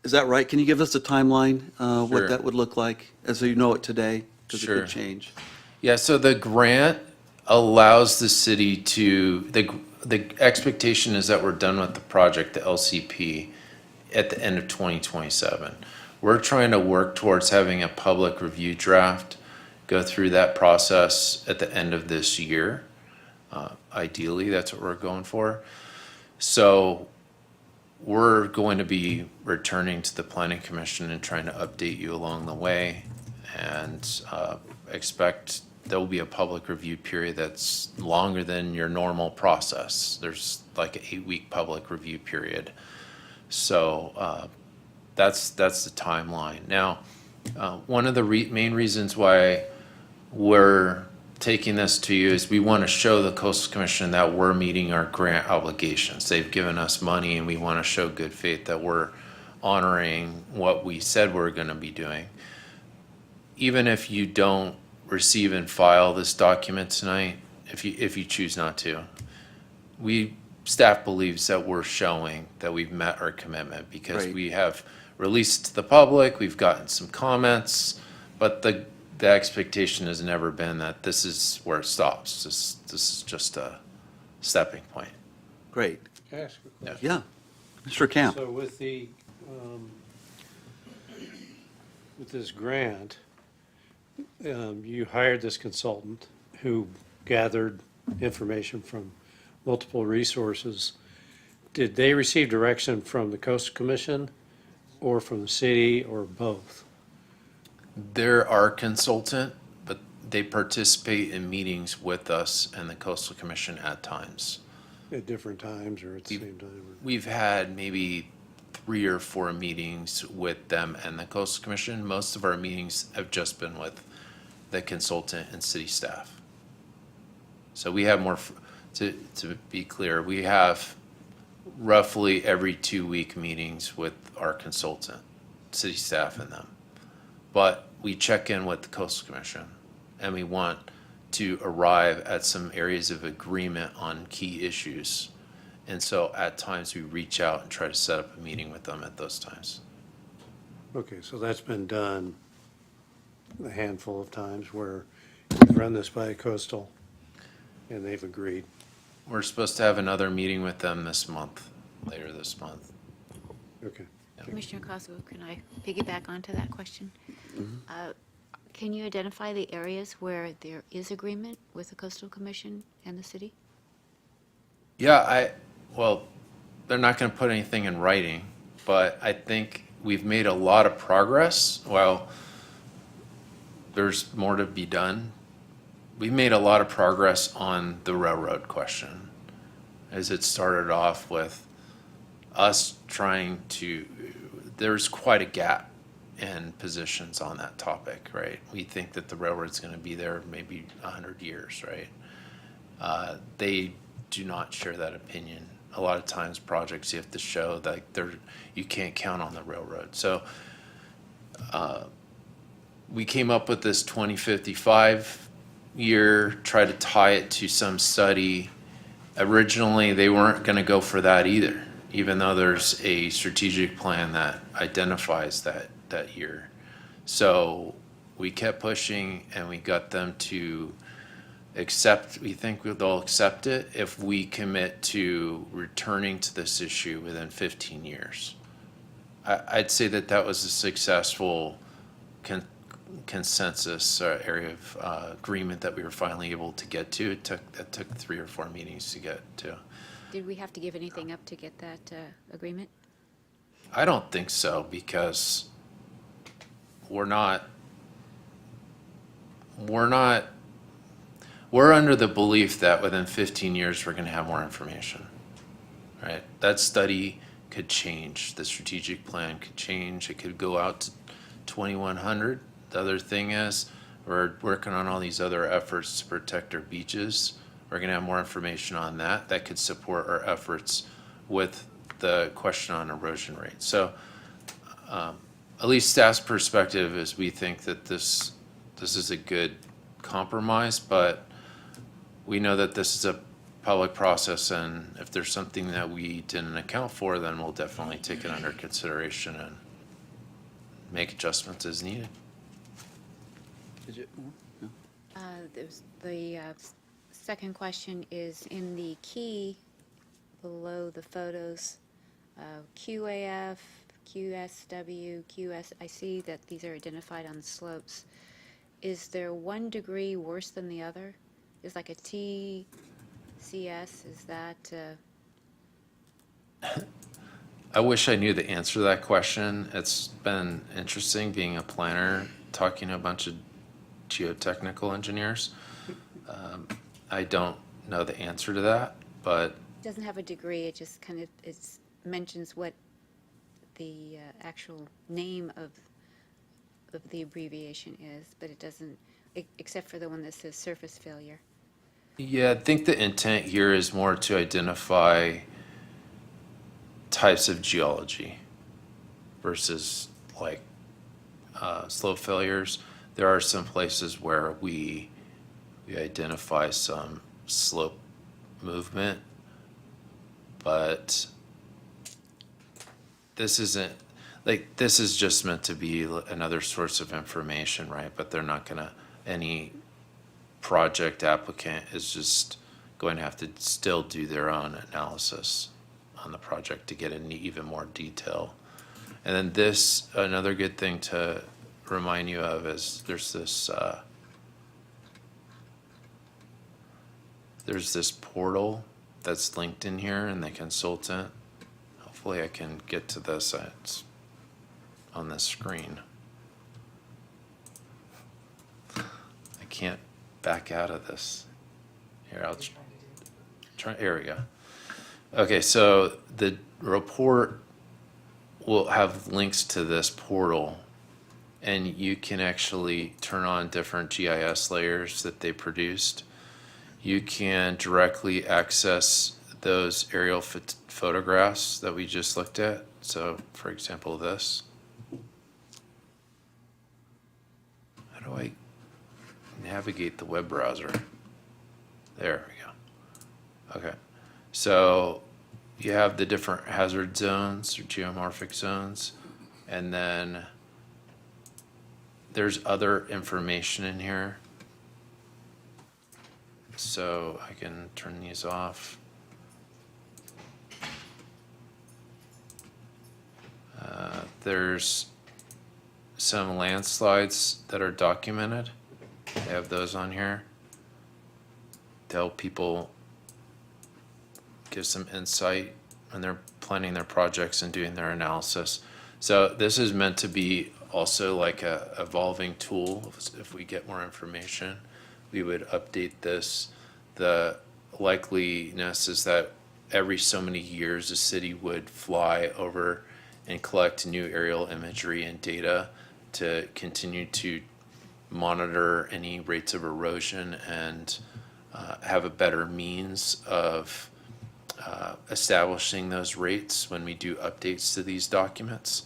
is that right? Can you give us a timeline, Sure. what that would look like, as you know it today? Because it Sure. could change. Yeah, so the grant allows the city to, the expectation is that we're done with the project, the LCP, at the end of 2027. We're trying to work towards having a public review draft, go through that process at the end of this year. Ideally, that's what we're going for. So we're going to be returning to the Planning Commission and trying to update you along the way, and expect there will be a public review period that's longer than your normal process. There's like an 8-week public review period. So that's the timeline. Now, one of the main reasons why we're taking this to you is we want to show the Coastal Commission that we're meeting our grant obligations. They've given us money, and we want to show good faith that we're honoring what we said we're going to be doing. Even if you don't receive and file this document tonight, if you choose not to, staff believes that we're showing that we've met our commitment, because Great. we have released to the public, we've gotten some comments, but the expectation has never been that this is where it stops. This is just a stepping point. Great. Can I ask a question? Yeah. Mr. Camp? So with this grant, you hired this consultant who gathered information from multiple resources. Did they receive direction from the Coastal Commission or from the city, or both? They're our consultant, but they participate in meetings with us and the Coastal Commission at times. At different times or at the same time? We've had maybe 3 or 4 meetings with them and the Coastal Commission. Most of our meetings have just been with the consultant and city staff. So we have more, to be clear, we have roughly every 2-week meetings with our consultant, city staff and them. But we check in with the Coastal Commission, and we want to arrive at some areas of agreement on key issues. And so at times we reach out and try to set up a meeting with them at those times. Okay, so that's been done a handful of times where you've run this by Coastal and they've agreed. We're supposed to have another meeting with them this month, later this month. Okay. Commissioner Cosgrove, can I piggyback onto that question? Can you identify the areas where there is agreement with the Coastal Commission and the city? Yeah, well, they're not going to put anything in writing, but I think we've made a lot of progress. While there's more to be done, we've made a lot of progress on the railroad question. As it started off with us trying to, there's quite a gap in positions on that topic, right? We think that the railroad's going to be there maybe 100 years, right? They do not share that opinion. A lot of times projects you have to show that you can't count on the railroad. So we came up with this 2055 year, try to tie it to some study. Originally, they weren't going to go for that either, even though there's a strategic plan that identifies that year. So we kept pushing and we got them to accept, we think they'll accept it if we commit to returning to this issue within 15 years. I'd say that was a successful consensus area of agreement that we were finally able to get to. It took 3 or 4 meetings to get to. Did we have to give anything up to get that agreement? I don't think so, because we're under the belief that within 15 years we're going to have more information, right? That study could change. The strategic plan could change. It could go out to 2100. The other thing is we're working on all these other efforts to protect our beaches. We're going to have more information on that. That could support our efforts with the question on erosion rate. So at least staff's perspective is we think that this is a good compromise, but we know that this is a public process, and if there's something that we didn't account for, then we'll definitely take it under consideration and make adjustments as needed. The second question is in the key below the photos, QAF, QSW, QS. I see that these are identified on the slopes. Is there one degree worse than the other? Is like a TCS, is that? I wish I knew the answer to that question. It's been interesting being a planner, talking to a bunch of geotechnical engineers. I don't know the answer to that, but It doesn't have a degree, it just kind of, it mentions what the actual name of the abbreviation is, but it doesn't, except for the one that says surface failure. yeah, I think the intent here is more to identify types of geology versus like slope failures. There are some places where we identify some slope movement, but this isn't, like, this is just meant to be another source of information, right? But they're not gonna, any project applicant is just going to have to still do their own analysis on the project to get into even more detail. And then this, another good thing to remind you of is there's this portal that's linked in here in the consultant. Hopefully I can get to this. It's on this screen. I can't back out of this. Here, I'll try. Here we go. Okay, so the report will have links to this portal, and you can actually turn on different GIS layers that they produced. You can directly access those aerial photographs that we just looked at. So, for example, this. How do I navigate the web browser? There we go. Okay. So you have the different hazard zones or geomorphic zones, and then there's other information in here. So I can turn these off. There's some landslides that are documented. I have those on here to help people give some insight when they're planning their projects and doing their analysis. So this is meant to be also like a evolving tool. If we get more information, we would update this. The likeliness is that every so many years, the city would fly over and collect new aerial imagery and data to continue to monitor any rates of erosion and have a better means of establishing those rates when we do updates to these documents,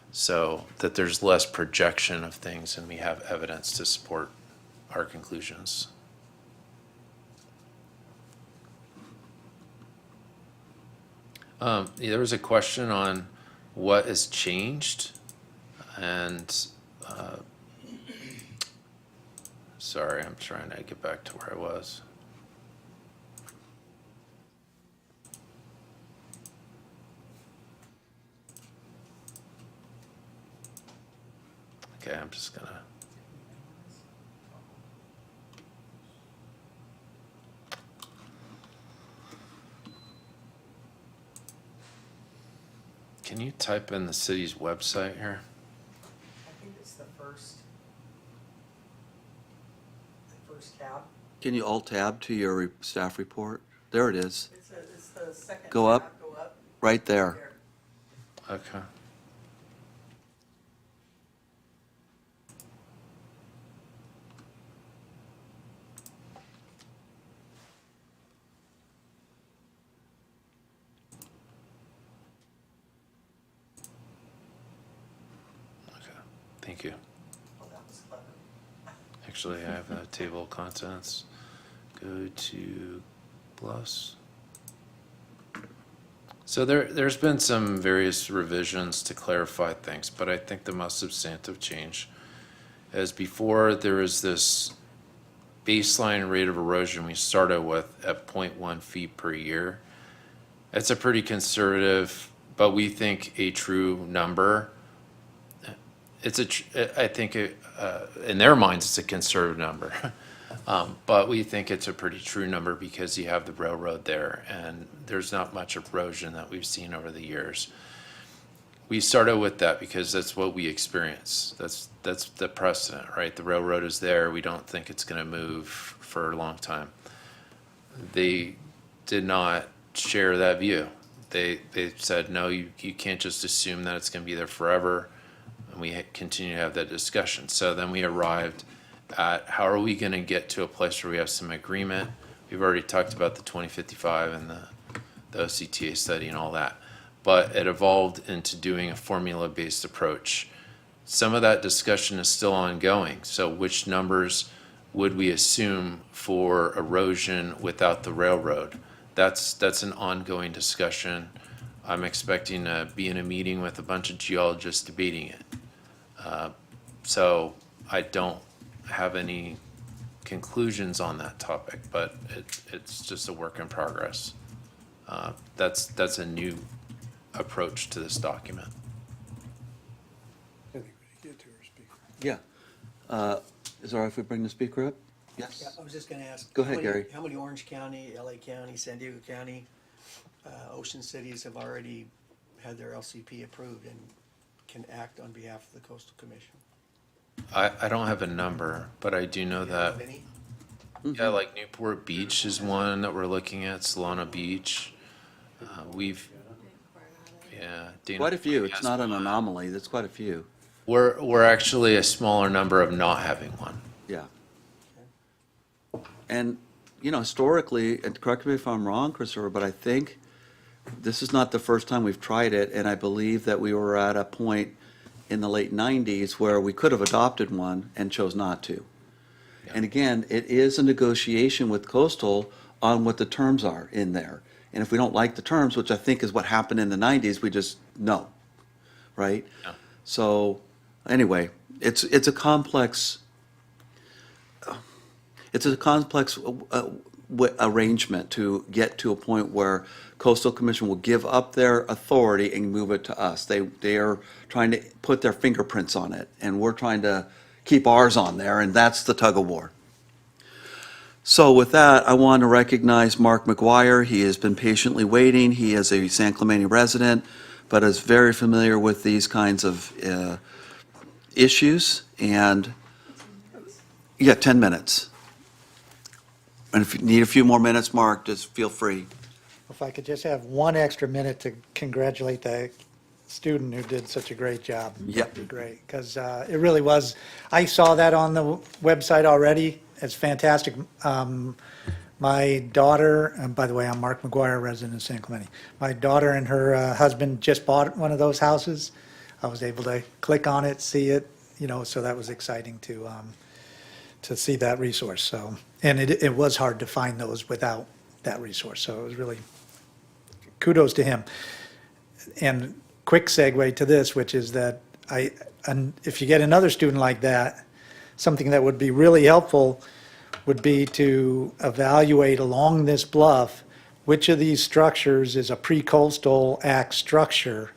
so that there's less projection of things and we have evidence to support our conclusions. There was a question on what has changed, and sorry, I'm trying to get back to where I was. Okay, I'm just gonna. Can you type in the city's website here? I think it's the first tab. Can you alt-tab to your staff report? There it is, It's the second Go tab. up. Go up. right there. There. Okay. Okay, thank you. Oh, that was clever. Actually, I have a table of contents. Go to plus. So there's been some various revisions to clarify things, but I think the most substantive change is before there is this baseline rate of erosion we started with at 0.1 feet per year. It's a pretty conservative, but we think a true number. I think in their minds it's a conservative number. But we think it's a pretty true number because you have the railroad there and there's not much erosion that we've seen over the years. We started with that because that's what we experience. That's the precedent, right? The railroad is there. We don't think it's going to move for a long time. They did not share that view. They said, no, you can't just assume that it's going to be there forever. And we continue to have that discussion. So then we arrived at how are we going to get to a place where we have some agreement. We've already talked about the 2055 and the OCTA study and all that, but it evolved into doing a formula-based approach. Some of that discussion is still ongoing. So which numbers would we assume for erosion without the railroad? That's an ongoing discussion. I'm expecting to be in a meeting with a bunch of geologists debating it. So I don't have any conclusions on that topic, but it's just a work in progress. That's a new approach to this document. Yeah. Is it all right if we bring the speaker up? Yes? Yeah, I was just gonna ask. Go how ahead, many- Gary. How many Orange County, LA County, San Diego County, Ocean cities have already had their LCP approved and can act on behalf of the Coastal Commission? I don't have a number, but I do know that, Any? yeah, like Newport Beach is one that we're looking at, Solana Beach. Yeah. Dina Quite a few. It's has not an one. anomaly. There's quite a few. We're actually a smaller number of not having one. Yeah. And, you know, historically, and correct me if I'm wrong, Christopher, but I think this is not the first time we've tried it, and I believe that we were at a point in the late 90s where we could have adopted one and chose not to. And again, it is a negotiation with Coastal on what the terms are in there. And if we don't like the terms, which I think is what happened in the 90s, we just no, right? Yeah. So, anyway, it's a complex arrangement to get to a point where Coastal Commission will give up their authority and move it to us. They are trying to put their fingerprints on it, and we're trying to keep ours on there, and that's the tug of war. So with that, I want to recognize Mark McGuire. He has been patiently waiting. He is a San Clemente resident, but is very familiar with these kinds of issues. And, yeah, 10 minutes. And if you need a few more minutes, Mark, just feel free. If I could just have one extra minute to congratulate the student who did such a great job. Yep. That'd be great, because it really was, I saw that on the website already. It's fantastic. My daughter, and by the way, I'm Mark McGuire, resident of San Clemente. My daughter and her husband just bought one of those houses. I was able to click on it, see it, you know, so that was exciting to see that resource. So, and it was hard to find those without that resource. So it was really kudos to him. And quick segue to this, which is that and if you get another student like that, something that would be really helpful would be to evaluate along this bluff, which of these structures is a pre-coastal act structure,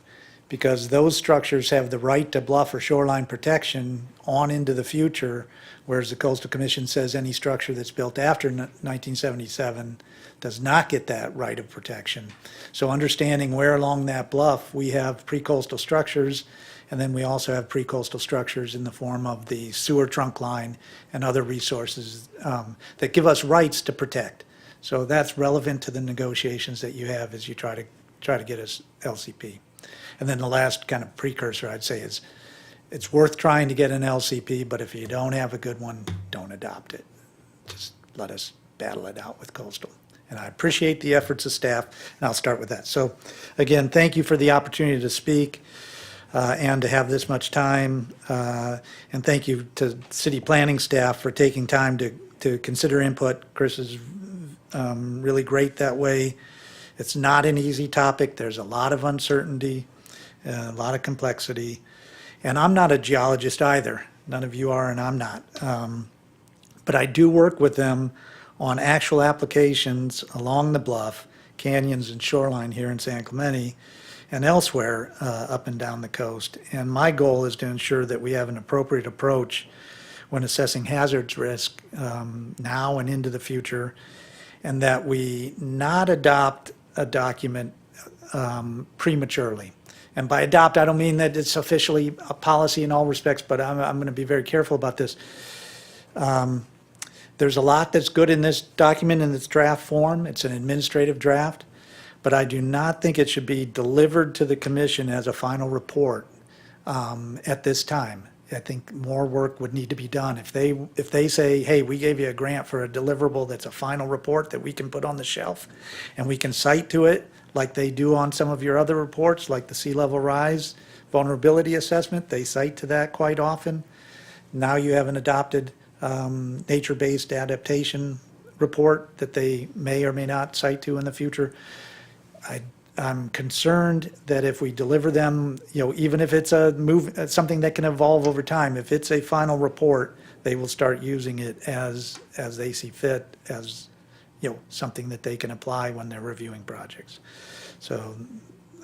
because those structures have the right to bluff or shoreline protection on into the future, whereas the Coastal Commission says any structure that's built after 1977 does not get that right of protection. So understanding where along that bluff we have pre-coastal structures, and then we also have pre-coastal structures in the form of the sewer trunk line and other resources that give us rights to protect. So that's relevant to the negotiations that you have as you try to get us LCP. And then the last kind of precursor I'd say is it's worth trying to get an LCP, but if you don't have a good one, don't adopt it. Just let us battle it out with Coastal. And I appreciate the efforts of staff, and I'll start with that. So again, thank you for the opportunity to speak. And to have this much time. And thank you to city planning staff for taking time to consider input. Chris is really great that way. It's not an easy topic. There's a lot of uncertainty, a lot of complexity. And I'm not a geologist either. None of you are, and I'm not. But I do work with them on actual applications along the bluff, canyons and shoreline here in San Clemente, and elsewhere up and down the coast. And my goal is to ensure that we have an appropriate approach when assessing hazards risk now and into the future, and that we not adopt a document prematurely. And by adopt, I don't mean that it's officially a policy in all respects, but I'm going to be very careful about this. There's a lot that's good in this document in its draft form. It's an administrative draft. But I do not think it should be delivered to the commission as a final report at this time. I think more work would need to be done. If they say, hey, we gave you a grant for a deliverable that's a final report that we can put on the shelf, and we can cite to it like they do on some of your other reports, like the sea level rise vulnerability assessment, they cite to that quite often. Now you have an adopted nature-based adaptation report that they may or may not cite to in the future. I'm concerned that if we deliver them, you know, even if it's something that can evolve over time, if it's a final report, they will start using it as they see fit, as, you know, something that they can apply when they're reviewing projects. So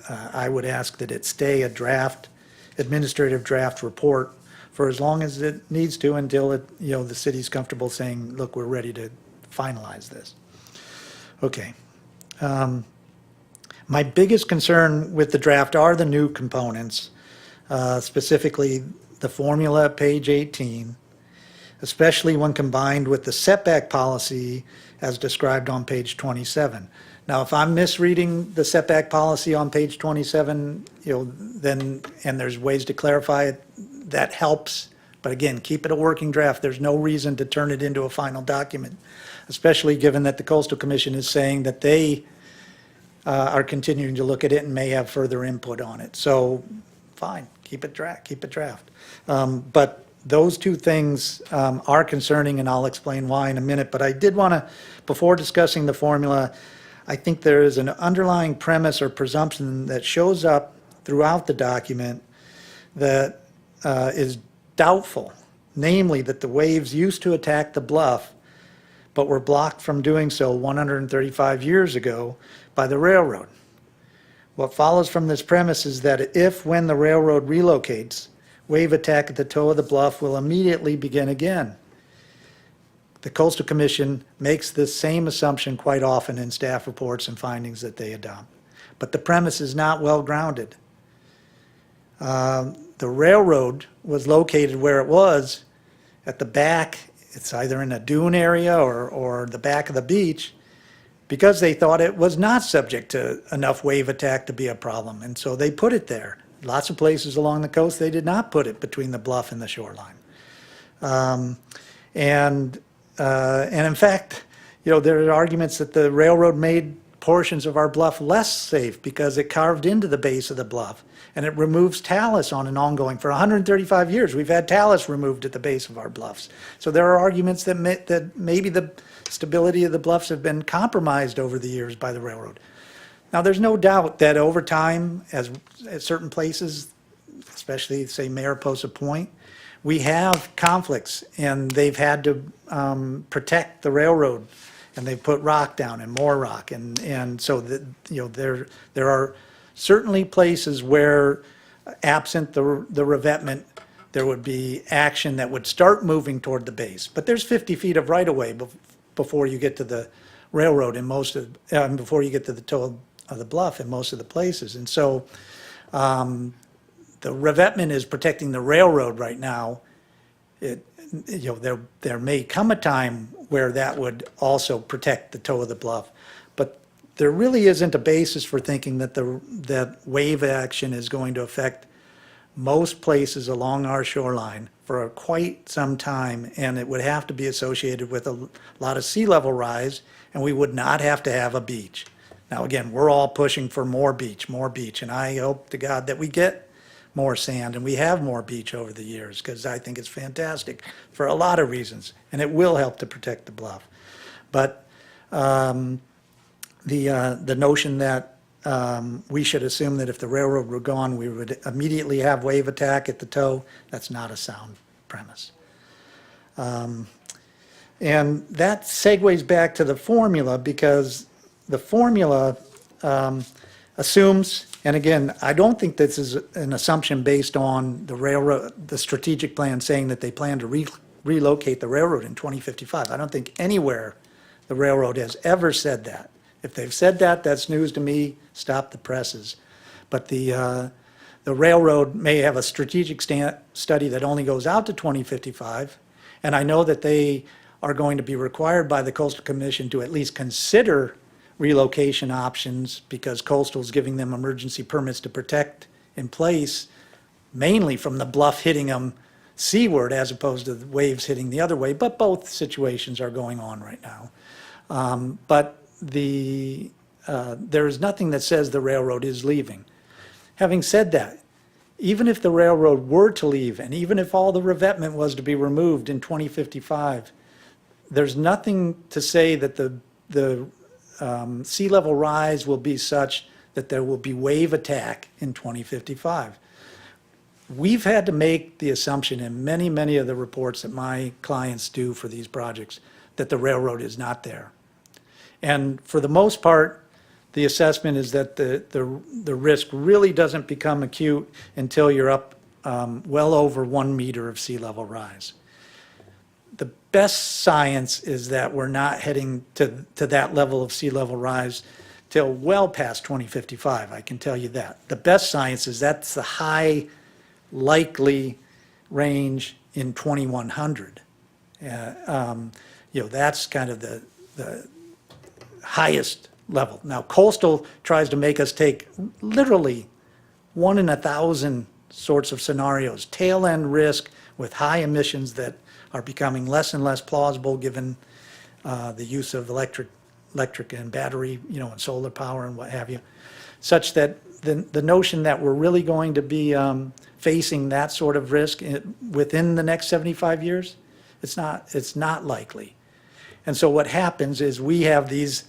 I would ask that it stay a draft, administrative draft report for as long as it needs to until it, you know, the city's comfortable saying, look, we're ready to finalize this. Okay. My biggest concern with the draft are the new components, specifically the formula at page 18, especially when combined with the setback policy as described on page 27. Now, if I'm misreading the setback policy on page 27, then, and there's ways to clarify it, that helps. But again, keep it a working draft. There's no reason to turn it into a final document, especially given that the Coastal Commission is saying that they are continuing to look at it and may have further input on it. So, fine, keep it draft. But those two things are concerning, and I'll explain why in a minute. But I did want to, before discussing the formula, I think there is an underlying premise or presumption that shows up throughout the document that is doubtful, namely that the waves used to attack the bluff, but were blocked from doing so 135 years ago by the railroad. What follows from this premise is that if, when the railroad relocates, wave attack at the toe of the bluff will immediately begin again. The Coastal Commission makes this same assumption quite often in staff reports and findings that they adopt. But the premise is not well grounded. The railroad was located where it was at the back, it's either in a dune area or the back of the beach, because they thought it was not subject to enough wave attack to be a problem. And so they put it there. Lots of places along the coast, they did not put it between the bluff and the shoreline. And in fact, there are arguments that the railroad made portions of our bluff less safe because it carved into the base of the bluff, and it removes talus on an ongoing. For 135 years, we've had talus removed at the base of our bluffs. So there are arguments that maybe the stability of the bluffs have been compromised over the years by the railroad. Now, there's no doubt that over time, as at certain places, especially, say, Mariposa Point, we have conflicts, and they've had to protect the railroad, and they've put rock down and more rock, and so that there are certainly places where, absent the revetment, there would be action that would start moving toward the base. But there's 50 feet of right-of-way before you get to the railroad in most of, before you get to the toe of the bluff in most of the places, and so. The revetment is protecting the railroad right now. There may come a time where that would also protect the toe of the bluff, but there really isn't a basis for thinking that that wave action is going to affect most places along our shoreline for quite some time, and it would have to be associated with a lot of sea level rise, and we would not have to have a beach. Now, again, we're all pushing for more beach, and I hope to God that we get more sand, and we have more beach over the years, because I think it's fantastic for a lot of reasons, and it will help to protect the bluff. But the notion that we should assume that if the railroad were gone, we would immediately have wave attack at the toe, that's not a sound premise. And that segues back to the formula, because the formula assumes, and again, I don't think this is an assumption based on the railroad, the strategic plan saying that they plan to relocate the railroad in 2055. I don't think anywhere the railroad has ever said that. If they've said that, that's news to me. Stop the presses. But the railroad may have a strategic study that only goes out to 2055, and I know that they are going to be required by the Coastal Commission to at least consider relocation options, because Coastal's giving them emergency permits to protect in place, mainly from the bluff hitting them seaward as opposed to the waves hitting the other way, but both situations are going on right now. But there is nothing that says the railroad is leaving. Having said that, even if the railroad were to leave, and even if all the revetment was to be removed in 2055, there's nothing to say that the sea level rise will be such that there will be wave attack in 2055. We've had to make the assumption in many, many of the reports that my clients do for these projects that the railroad is not there. And for the most part, the assessment is that the risk really doesn't become acute until you're up well over 1 meter of sea level rise. The best science is that we're not heading to that level of sea level rise till well past 2055, I can tell you that. The best science is that's the high likely range in 2100. That's kind of the highest level. Now, coastal tries to make us take literally 1 in 1,000 sorts of scenarios, tail end risk with high emissions that are becoming less and less plausible given the use of electric and battery, and solar power and what have you, such that the notion that we're really going to be facing that sort of risk within the next 75 years, it's not likely. And so what happens is we have these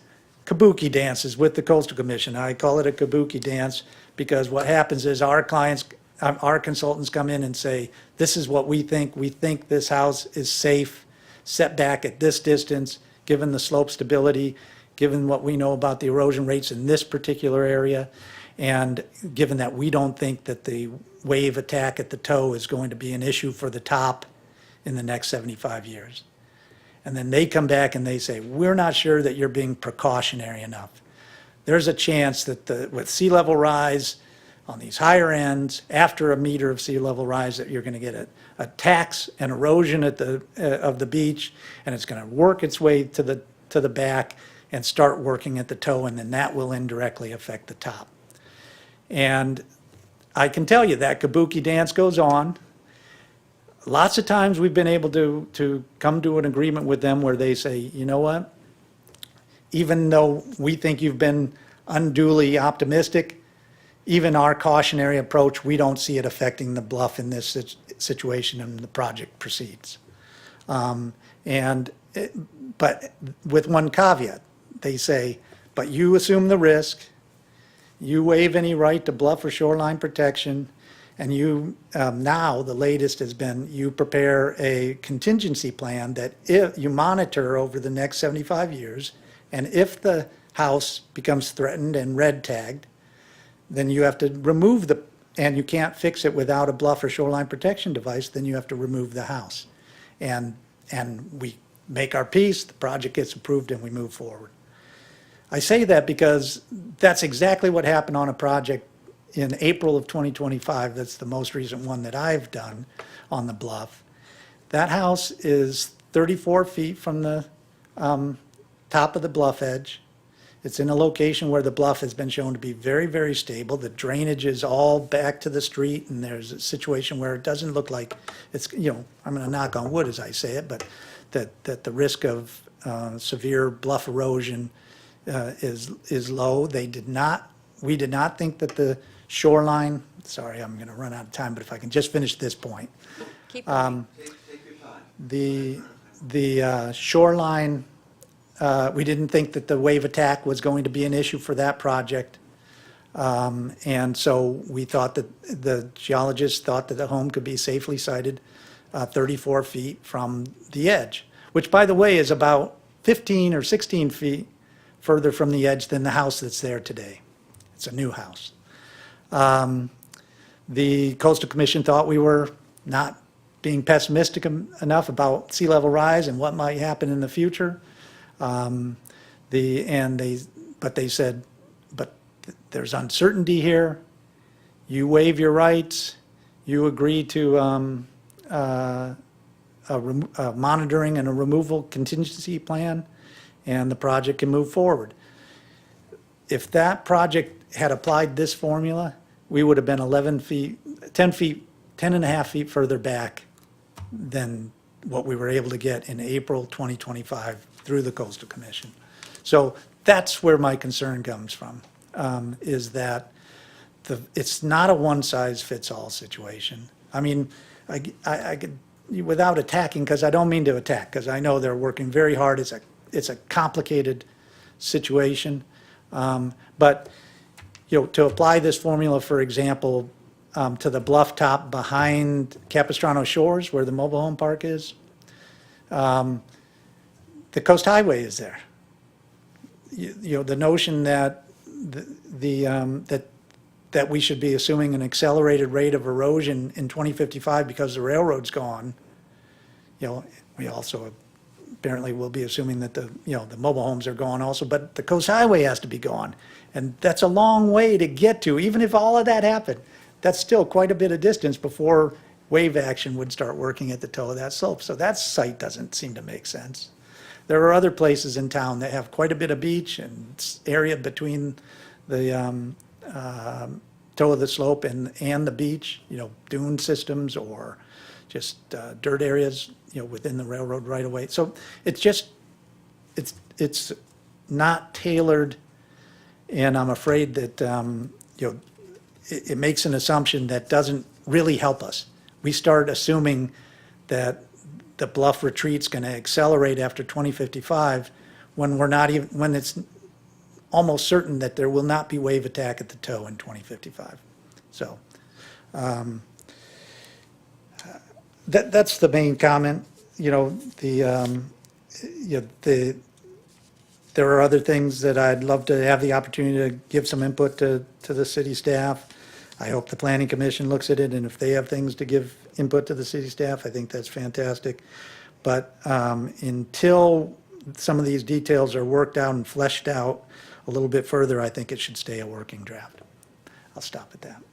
kabuki dances with the Coastal Commission. I call it a kabuki dance because what happens is our consultants come in and say, this is what we think. We think this house is safe, set back at this distance, given the slope stability, given what we know about the erosion rates in this particular area, and given that we don't think that the wave attack at the toe is going to be an issue for the top in the next 75 years. And then they come back and they say, we're not sure that you're being precautionary enough. There's a chance that with sea level rise on these higher ends, after 1 meter of sea level rise, that you're going to get a tax and erosion of the beach, and it's going to work its way to the back and start working at the toe, and then that will indirectly affect the top. And I can tell you that kabuki dance goes on. Lots of times we've been able to come to an agreement with them where they say, you know what, even though we think you've been unduly optimistic, even our cautionary approach, we don't see it affecting the bluff in this situation, and the project proceeds. But with one caveat, they say, but you assume the risk, you waive any right to bluff or shoreline protection, and you, now, the latest has been, you prepare a contingency plan that if you monitor over the next 75 years, and if the house becomes threatened and red tagged, then you have to remove and you can't fix it without a bluff or shoreline protection device, then you have to remove the house. And we make our peace, the project gets approved, and we move forward. I say that because that's exactly what happened on a project in April of 2025. That's the most recent one that I've done on the bluff. That house is 34 feet from the top of the bluff edge. It's in a location where the bluff has been shown to be very, very stable. The drainage is all back to the street, and there's a situation where it doesn't look like it's, I'm going to knock on wood as I say it, but that the risk of severe bluff erosion is low. We did not think that the shoreline, sorry, I'm going to run out of time, but if I can just finish this point. Keep going. The shoreline, we didn't think that the wave attack was going to be an issue for that project. And so we thought that the geologists thought that the home could be safely sited 34 feet from the edge, which, by the way, is about 15 or 16 feet further from the edge than the house that's there today. It's a new house. The Coastal Commission thought we were not being pessimistic enough about sea level rise and what might happen in the future. But they said, but there's uncertainty here. You waive your rights. You agree to a monitoring and a removal contingency plan, and the project can move forward. If that project had applied this formula, we would have been 10 and a half feet further back than what we were able to get in April 2025 through the Coastal Commission. So that's where my concern comes from, is that it's not a one-size-fits-all situation. I mean, I could, without attacking, because I don't mean to attack, because I know they're working very hard. It's a complicated situation. But, to apply this formula, for example, to the bluff top behind Capistrano Shores, where the mobile home park is, the Coast Highway is there. The notion that that we should be assuming an accelerated rate of erosion in 2055 because the railroad's gone, we also apparently will be assuming that the mobile homes are gone also, but the Coast Highway has to be gone. And that's a long way to get to. Even if all of that happened, that's still quite a bit of distance before wave action would start working at the toe of that slope. So that site doesn't seem to make sense. There are other places in town that have quite a bit of beach and area between the toe of the slope and the beach, dune systems or just dirt areas, within the railroad right of way. So it's just, it's not tailored, and I'm afraid that, it makes an assumption that doesn't really help us. We start assuming that the bluff retreat's going to accelerate after 2055 when we're not even, when it's almost certain that there will not be wave attack at the toe in 2055. So that's the main comment. There are other things that I'd love to have the opportunity to give some input to the city staff. I hope the planning commission looks at it, and if they have things to give input to the city staff, I think that's fantastic. But until some of these details are worked out and fleshed out a little bit further, I think it should stay a working draft. I'll stop at that.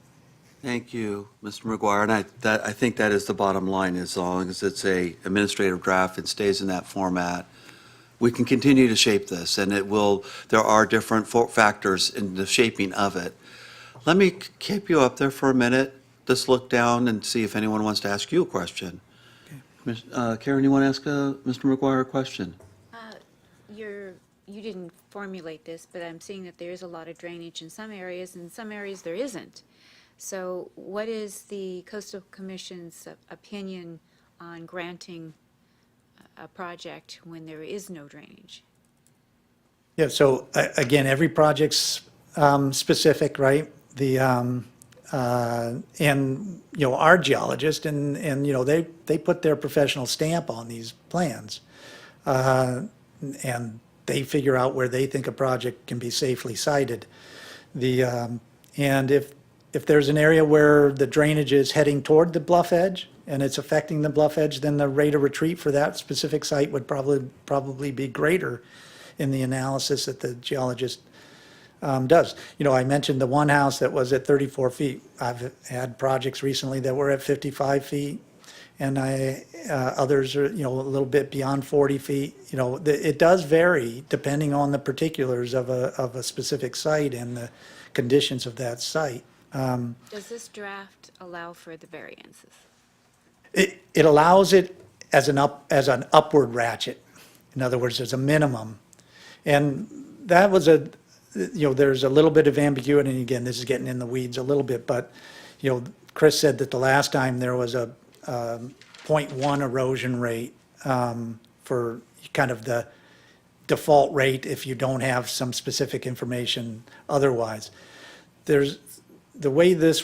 Thank you, Mr. McGuire. And I think that is the bottom line. As long as it's a administrative draft and stays in that format, we can continue to shape this, and there are different factors in the shaping of it. Let me keep you up there for a minute. Just look down and see if anyone wants to ask you a question. Karen, you want to ask Mr. McGuire a question? You didn't formulate this, but I'm seeing that there is a lot of drainage in some areas, and in some areas there isn't. So what is the Coastal Commission's opinion on granting a project when there is no drainage? Yeah, so again, every project's specific, right? And our geologist and they put their professional stamp on these plans. And they figure out where they think a project can be safely sited. And if there's an area where the drainage is heading toward the bluff edge and it's affecting the bluff edge, then the rate of retreat for that specific site would probably be greater in the analysis that the geologist does. I mentioned the one house that was at 34 feet. I've had projects recently that were at 55 feet, and others are, a little bit beyond 40 feet. It does vary depending on the particulars of a specific site and the conditions of that site. Does this draft allow for the variances? It allows it as an upward ratchet. In other words, there's a minimum. And that was there's a little bit of ambiguity, and again, this is getting in the weeds a little bit, but, Chris said that the last time there was a 0.1 erosion rate for kind of the default rate if you don't have some specific information otherwise. The way this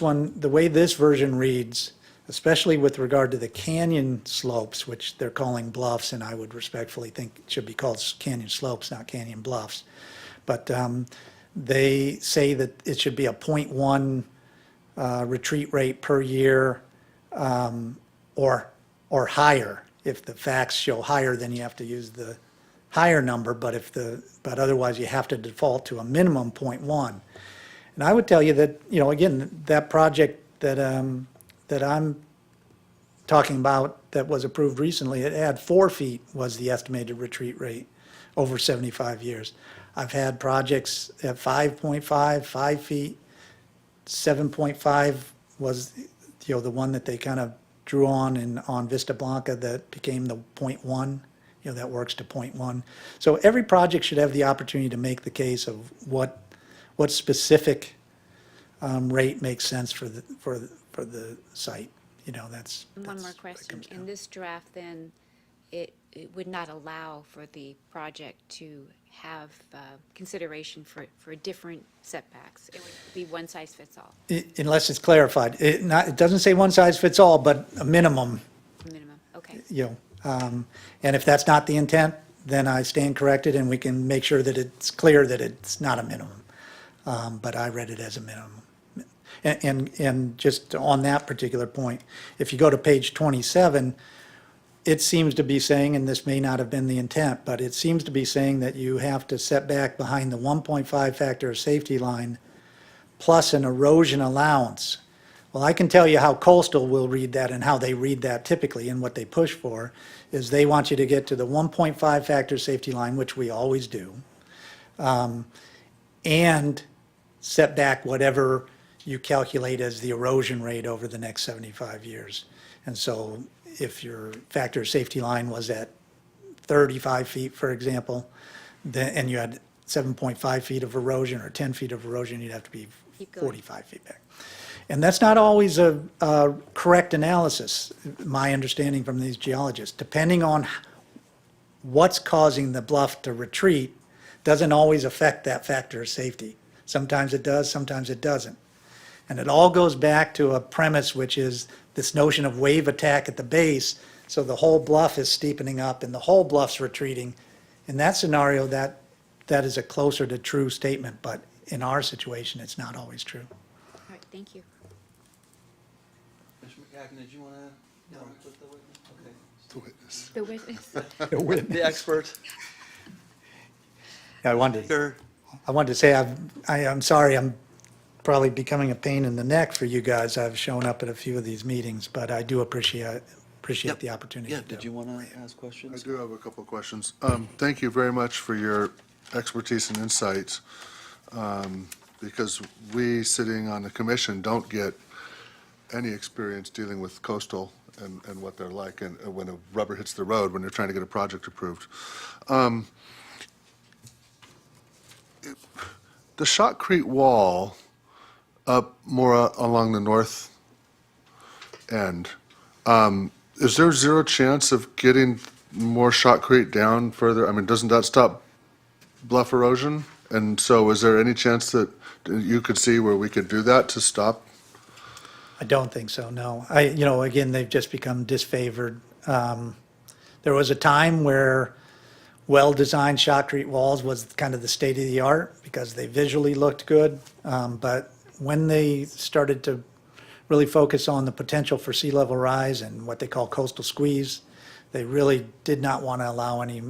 version reads, especially with regard to the canyon slopes, which they're calling bluffs, and I would respectfully think it should be called canyon slopes, not canyon bluffs. But they say that it should be a 0.1 retreat rate per year or higher. If the facts show higher, then you have to use the higher number, but otherwise you have to default to a minimum 0.1. And I would tell you that, again, that project that I'm talking about that was approved recently, it had 4 feet was the estimated retreat rate over 75 years. I've had projects at 5.5, 5 feet, 7.5 was, the one that they kind of drew on Vista Blanca that became the 0.1, that works to 0.1. So every project should have the opportunity to make the case of what specific rate makes sense for the site. That's One more question. In this draft, then, it would not allow for the project to have consideration for different setbacks. It would be one size fits all. Unless it's clarified. It doesn't say one size fits all, but a minimum. Minimum, okay. And if that's not the intent, then I stand corrected, and we can make sure that it's clear that it's not a minimum. But I read it as a minimum. And just on that particular point, if you go to page 27, it seems to be saying, and this may not have been the intent, but it seems to be saying that you have to set back behind the 1.5 factor of safety line plus an erosion allowance, Well, I can tell you how coastal will read that and how they read that typically, and what they push for is they want you to get to the 1.5 factor safety line, which we always do, and set back whatever you calculate as the erosion rate over the next 75 years. And so if your factor safety line was at 35 feet, for example, then, and you had 7.5 feet of erosion or 10 feet of erosion, you'd have to be Keep going. 45 feet back. And that's not always a correct analysis, my understanding from these geologists. Depending on what's causing the bluff to retreat, doesn't always affect that factor of safety. Sometimes it does, sometimes it doesn't. And it all goes back to a premise, which is this notion of wave attack at the base. So the whole bluff is steepening up and the whole bluff's retreating. In that scenario, that is a closer to true statement, but in our situation, it's not always true. All right, thank you. Mr. McCacken, did you want to? No. Okay. The witness. The witness. The expert. I wanted Sure. to say, I'm sorry, I'm probably becoming a pain in the neck for you guys. I've shown up at a few of these meetings, but I do appreciate Yep. the opportunity. Yeah, to did do. you want to ask I questions? do have a couple of questions. Thank you very much for your expertise and insights, because we, sitting on the commission, don't get any experience dealing with coastal and what they're like, and when a rubber hits the road, when they're trying to get a project approved. The shotcrete wall up more along the north end, is there zero chance of getting more shotcrete down further? I mean, doesn't that stop bluff erosion? And so is there any chance that you could see where we could do that to stop? I don't think so, no. Again, they've just become disfavored. There was a time where well-designed shotcrete walls was kind of the state of the art because they visually looked good. But when they started to really focus on the potential for sea level rise and what they call coastal squeeze, they really did not want to allow any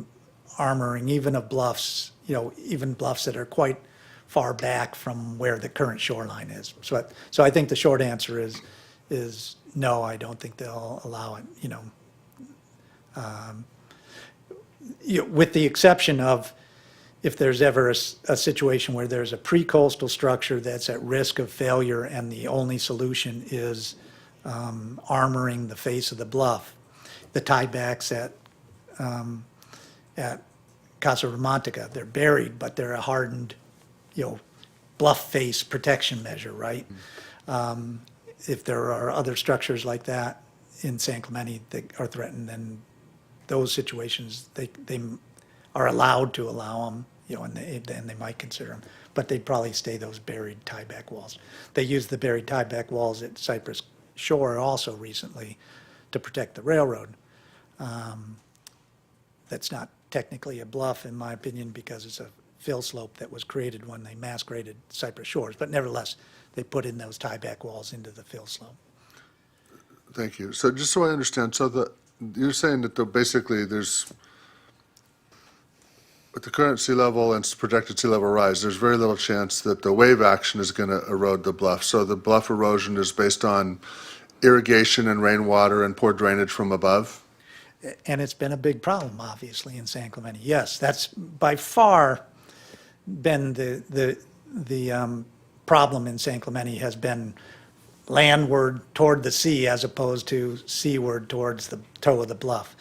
armoring, even of bluffs, even bluffs that are quite far back from where the current shoreline is. So I think the short answer is no, I don't think they'll allow it, with the exception of if there's ever a situation where there's a pre-coastal structure that's at risk of failure and the only solution is armoring the face of the bluff. The tiebacks at Casa Romantica, they're buried, but they're a hardened, bluff face protection measure, right? If there are other structures like that in San Clemente that are threatened, then those situations, they are allowed to allow them, and they might consider them. But they'd probably stay those buried tieback walls. They used the buried tieback walls at Cypress Shore also recently to protect the railroad. That's not technically a bluff, in my opinion, because it's a fill slope that was created when they mass graded Cypress Shores. But nevertheless, they put in those tieback walls into the fill slope. Thank you. So just so I understand, you're saying that basically there's, with the current sea level and projected sea level rise, there's very little chance that the wave action is going to erode the bluff. So the bluff erosion is based on irrigation and rainwater and poor drainage from above? And it's been a big problem, obviously, in San Clemente. Yes, that's by far been the problem in San Clemente has been landward toward the sea as opposed to seaward towards the toe of the bluff.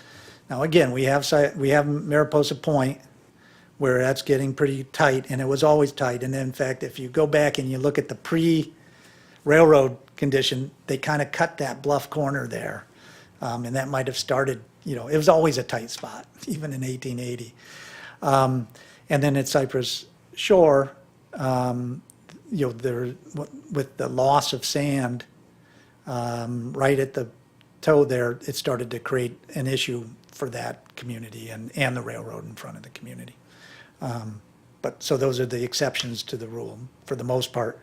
Now, again, we have Mariposa Point where that's getting pretty tight, and it was always tight. And in fact, if you go back and you look at the pre-railroad condition, they kind of cut that bluff corner there. And that might have started, it was always a tight spot, even in 1880. And then at Cypress Shore, there, with the loss of sand right at the toe there, it started to create an issue for that community and the railroad in front of the community. But so those are the exceptions to the rule. For the most part,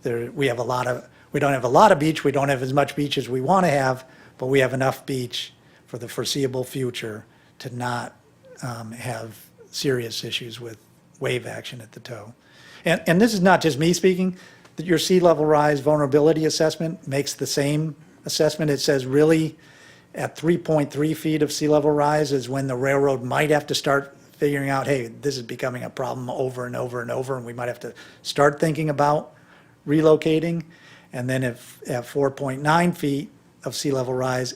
we don't have a lot of beach. We don't have as much beach as we want to have, but we have enough beach for the foreseeable future to not have serious issues with wave action at the toe. And this is not just me speaking. your sea level rise vulnerability assessment makes the same assessment. It says really at 3.3 feet of sea level rise is when the railroad might have to start figuring out, hey, this is becoming a problem over and over and over, and we might have to start thinking about relocating. And then if at 4.9 feet of sea level rise,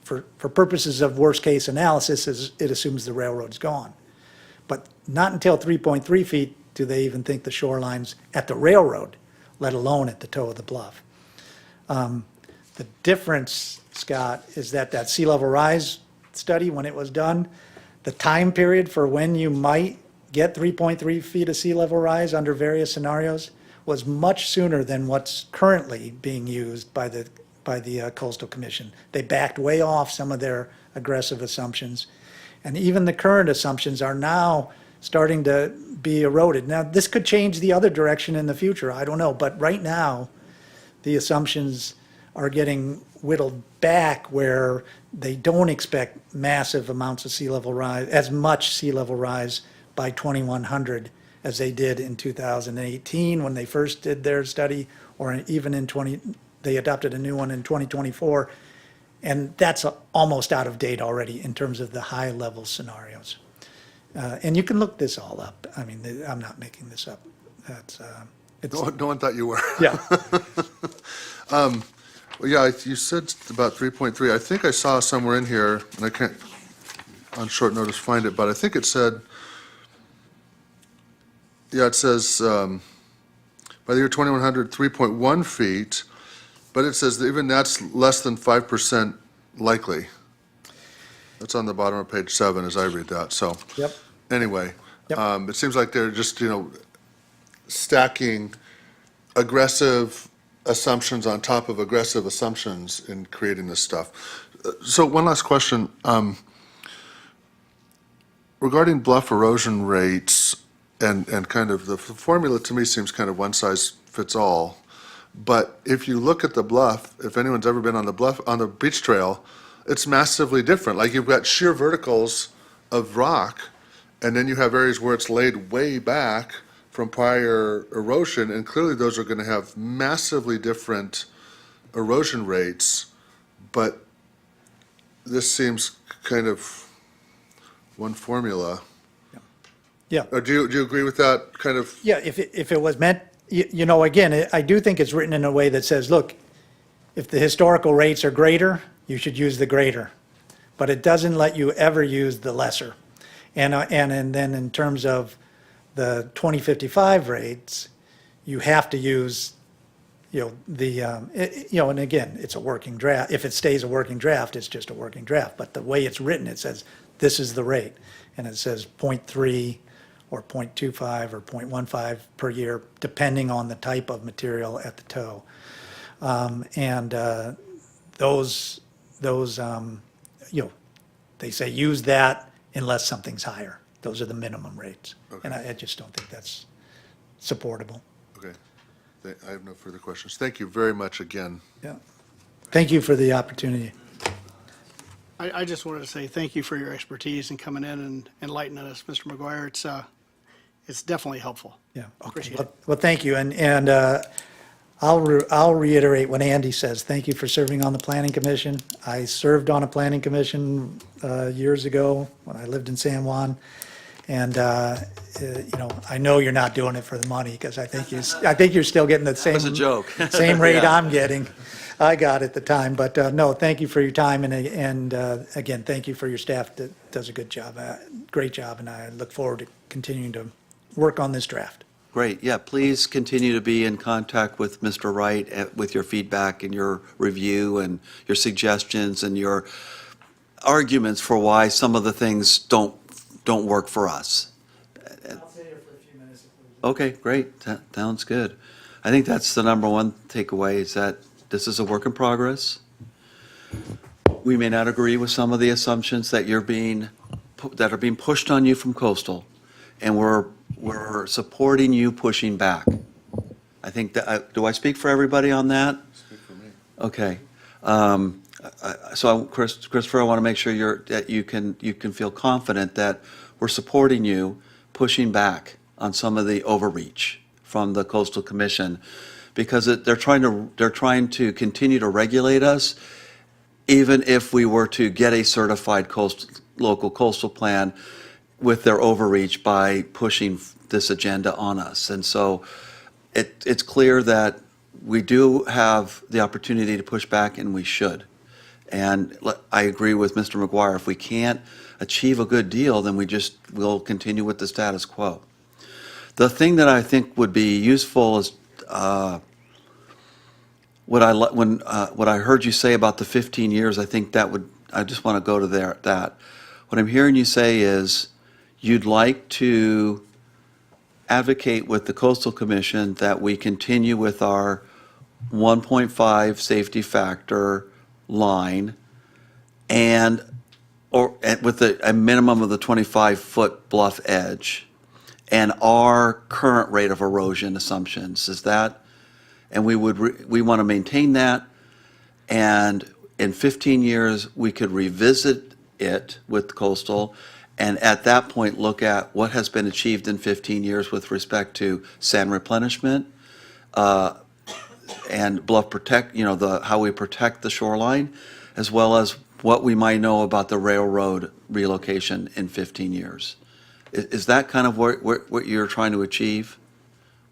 for purposes of worst case analysis, it assumes the railroad's gone. But not until 3.3 feet do they even think the shoreline's at the railroad, let alone at the toe of the bluff. The difference, Scott, is that sea level rise study, when it was done, the time period for when you might get 3.3 feet of sea level rise under various scenarios was much sooner than what's currently being used by the Coastal Commission. They backed way off some of their aggressive assumptions. And even the current assumptions are now starting to be eroded. Now, this could change the other direction in the future, I don't know. But right now, the assumptions are getting whittled back where they don't expect massive amounts of sea level rise, as much sea level rise by 2100 as they did in 2018 when they first did their study, or even in they adopted a new one in 2024. And that's almost out of date already in terms of the high level scenarios. And you can look this all up. I mean, I'm not making this up. No one thought you were. Yeah. Well, yeah, you said about 3.3. I think I saw somewhere in here, and I can't on short notice find it, but I think it said, yeah, it says by the year 2100, 3.1 feet, but it says that even that's less than 5% likely. That's on the bottom of page 7 as I read that, so. Yep. Anyway, Yep. it seems like they're just, stacking aggressive assumptions on top of aggressive assumptions in creating this stuff. So one last question. Regarding bluff erosion rates and kind of the formula to me seems kind of one size fits all. But if you look at the bluff, if anyone's ever been on the bluff, on the beach trail, it's massively different. Like you've got sheer verticals of rock, and then you have areas where it's laid way back from prior erosion, and clearly those are going to have massively different erosion rates, but this seems kind of one formula. Yeah. Or do you agree with that kind of? Yeah, if it was meant, again, I do think it's written in a way that says, look, if the historical rates are greater, you should use the greater. But it doesn't let you ever use the lesser. And then in terms of the 2055 rates, you have to use, and again, it's a working draft. If it stays a working draft, it's just a working draft. But the way it's written, it says, this is the rate. And it says 0.3 or 0.25 or 0.15 per year, depending on the type of material at the toe. They say use that unless something's higher. Those are the minimum rates. Okay. And I just don't think that's supportable. Okay. I have no further questions. Thank you very much again. Yeah. Thank you for the opportunity. I just wanted to say thank you for your expertise and coming in and enlightening us, Mr. McGuire. It's definitely helpful. Yeah. Okay. Appreciate Well, it. well, thank you. And I'll reiterate what Andy says. Thank you for serving on the Planning Commission. I served on a Planning Commission years ago when I lived in San Juan. And, I know you're not doing it for the money because I think you're still getting the same. was a joke. Same rate Yeah. I'm getting. I got at the time. But no, thank you for your time. And again, thank you for your staff that does a good job, great job. And I look forward to continuing to work on this draft. Great, yeah, please continue to be in contact with Mr. Wright with your feedback and your review and your suggestions and your arguments for why some of the things don't work for us. I'll stay here for a few minutes. Okay, great, that sounds good. I think that's the number one takeaway, is that this is a work in progress. We may not agree with some of the assumptions that are being pushed on you from Coastal, and we're supporting you pushing back. I think that, do I speak for everybody on that? Speak for me. Okay. So Christopher, I want to make sure that you can feel confident that we're supporting you pushing back on some of the overreach from the Coastal Commission, because they're trying to continue to regulate us, even if we were to get a certified local coastal plan with their overreach by pushing this agenda on us. And so it's clear that we do have the opportunity to push back, and we should. And I agree with Mr. McGuire, if we can't achieve a good deal, then we'll continue with the status quo. The thing that I think would be useful is what I heard you say about the 15 years. I think I just want to go to that. What I'm hearing you say is you'd like to advocate with the Coastal Commission that we continue with our 1.5 safety factor line and with a minimum of the 25-foot bluff edge and our current rate of erosion assumptions. Is that, and we want to maintain that, and in 15 years we could revisit it with coastal, and at that point look at what has been achieved in 15 years with respect to sand replenishment and bluff protect, how we protect the shoreline, as well as what we might know about the railroad relocation in 15 years. Is that kind of what you're trying to achieve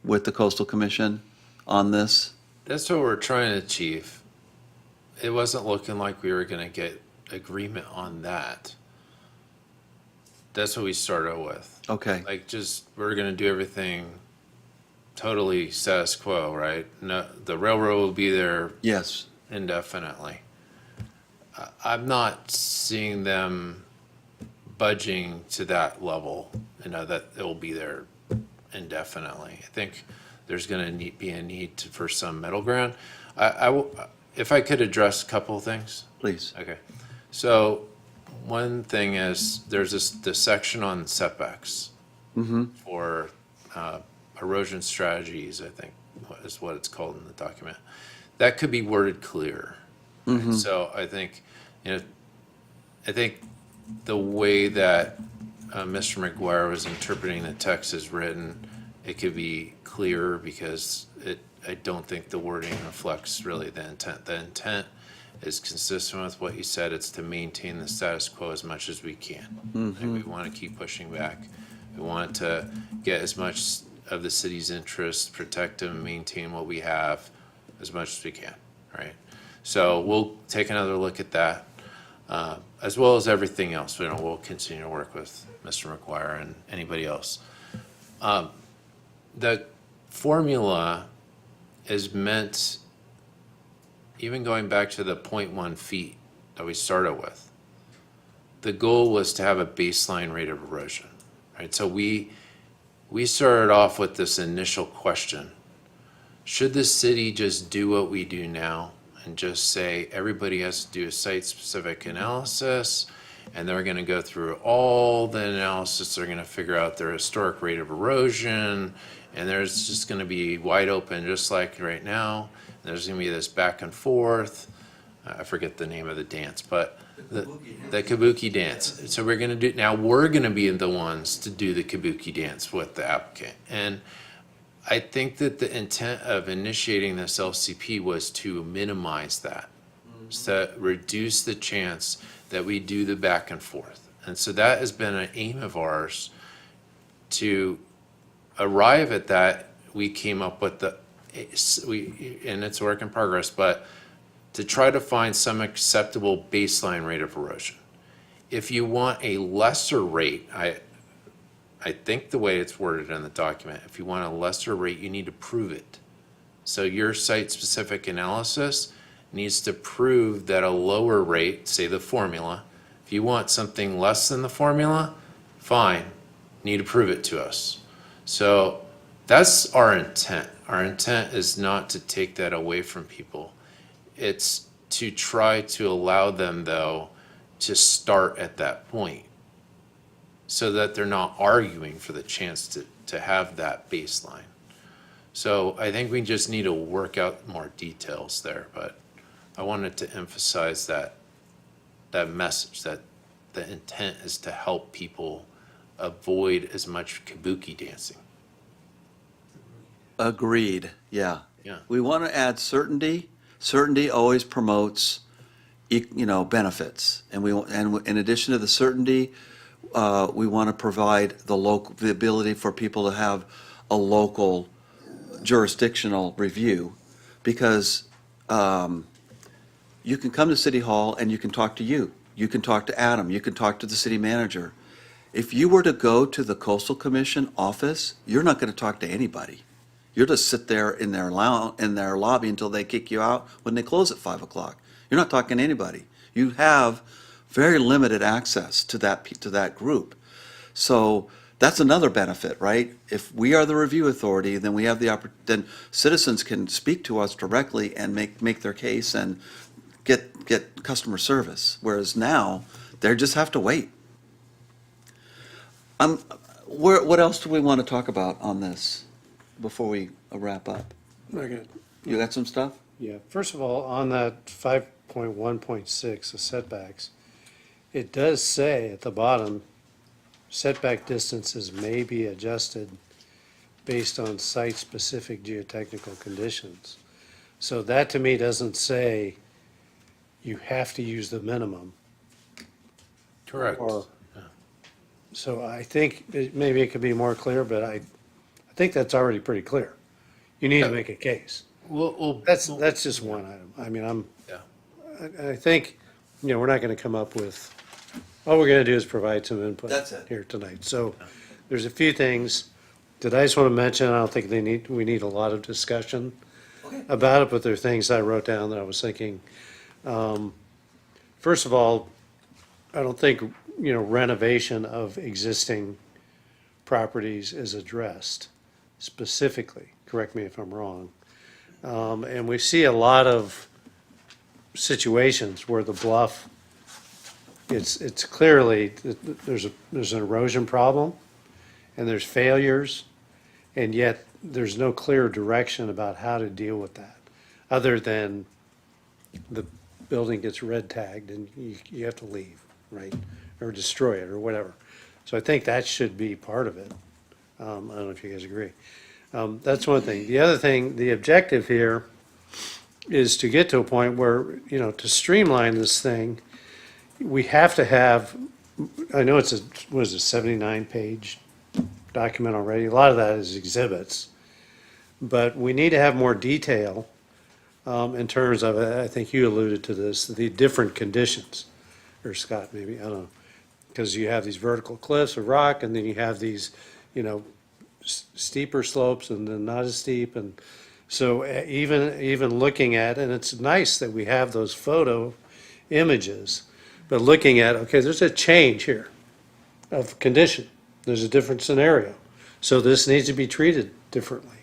with the Coastal Commission on this? That's what we're trying to achieve. It wasn't looking like we were going to get agreement on that. That's what we started with. Okay. Like, we're going to do everything totally status quo, right? No, the railroad will be there Yes. indefinitely. I'm not seeing them budging to that level, that it will be there indefinitely. I think there's going to be a need for some middle ground. If I could address a couple of things. Please. Okay. So one thing is there's this section on setbacks for erosion strategies, I think is what it's called in the document. That could be worded clearer. Right? So I think, the way that Mr. McGuire was interpreting the text is written, it could be clearer because I don't think the wording reflects really the intent. The intent is consistent with what you said. It's to maintain the status quo as much as we can. And we want to keep pushing back. We want to get as much of the city's interests, protect them, maintain what we have as much as we can, right? So we'll take another look at that, as well as everything else. We'll continue to work with Mr. McGuire and anybody else. The formula is meant, even going back to the 0.1 feet that we started with, the goal was to have a baseline rate of erosion, right? So we started off with this initial question: should the city just do what we do now and just say everybody has to do a site-specific analysis, and they're going to go through all the analysis, they're going to figure out their historic rate of erosion, and there's just going to be wide open, just like right now. There's going to be this back and forth. I forget the name of the dance, but the kabuki dance. So we're going to be the ones to do the kabuki dance with the applicant. And I think that the intent of initiating this LCP was to minimize that, to reduce the chance that we do the back and forth. And so that has been an aim of ours. To arrive at that, we came up with and it's a work in progress, but to try to find some acceptable baseline rate of erosion. If you want a lesser rate, I think the way it's worded in the document, if you want a lesser rate, you need to prove it. So your site-specific analysis needs to prove that a lower rate, say the formula, if you want something less than the formula, fine, you need to prove it to us. So that's our intent. Our intent is not to take that away from people. It's to try to allow them, though, to start at that point, so that they're not arguing for the chance to have that baseline. So I think we just need to work out more details there, but I wanted to emphasize that message, that the intent is to help people avoid as much kabuki dancing. Agreed. Yeah. Yeah. We want to add certainty. Certainty always promotes, benefits. And in addition to the certainty, we want to provide the ability for people to have a local jurisdictional review, because you can come to City Hall and you can talk to you. You can talk to Adam. You can talk to the city manager. If you were to go to the Coastal Commission office, you're not going to talk to anybody. You'll just sit there in their lobby until they kick you out when they close at 5 o'clock. You're not talking to anybody. You have very limited access to that group. So that's another benefit, right? If we are the review authority, then we have then citizens can speak to us directly and make their case and get customer service. Whereas now, they just have to wait. What else do we want to talk about on this before we wrap up? Okay. You got some stuff? Yeah, first of all, on that 5.1.6, the setbacks, it does say at the bottom, setback distances may be adjusted based on site-specific geotechnical conditions. So that to me doesn't say you have to use the minimum. Correct. Or- So I think maybe it could be more clear, but I think that's already pretty clear. You need to make a case. We'll That's just one item. I mean, I think, we're not gonna come up with, all we're gonna do is provide some input. That's it. Here tonight. So there's a few things that I just wanna mention. I don't think we need a lot of discussion about it, but there are things I wrote down that I was thinking. First of all, I don't think, renovation of existing properties is addressed specifically. Correct me if I'm wrong. And we see a lot of situations where the bluff, it's clearly, there's an erosion problem and there's failures, and yet there's no clear direction about how to deal with that, other than the building gets red tagged and you have to leave, right? Or destroy it or whatever. So I think that should be part of it. I don't know if you guys agree. That's one thing. The other thing, the objective here is to get to a point where, to streamline this thing, we have to have, I know it's a 79-page document already. A lot of that is exhibits. But we need to have more detail in terms of, I think you alluded to this, the different conditions. Or Scott, maybe, I don't know. Because you have these vertical cliffs of rock, and then you have these, steeper slopes and then not as steep. And so even looking at, and it's nice that we have those photo images, but looking at, okay, there's a change here of condition. There's a different scenario. So this needs to be treated differently.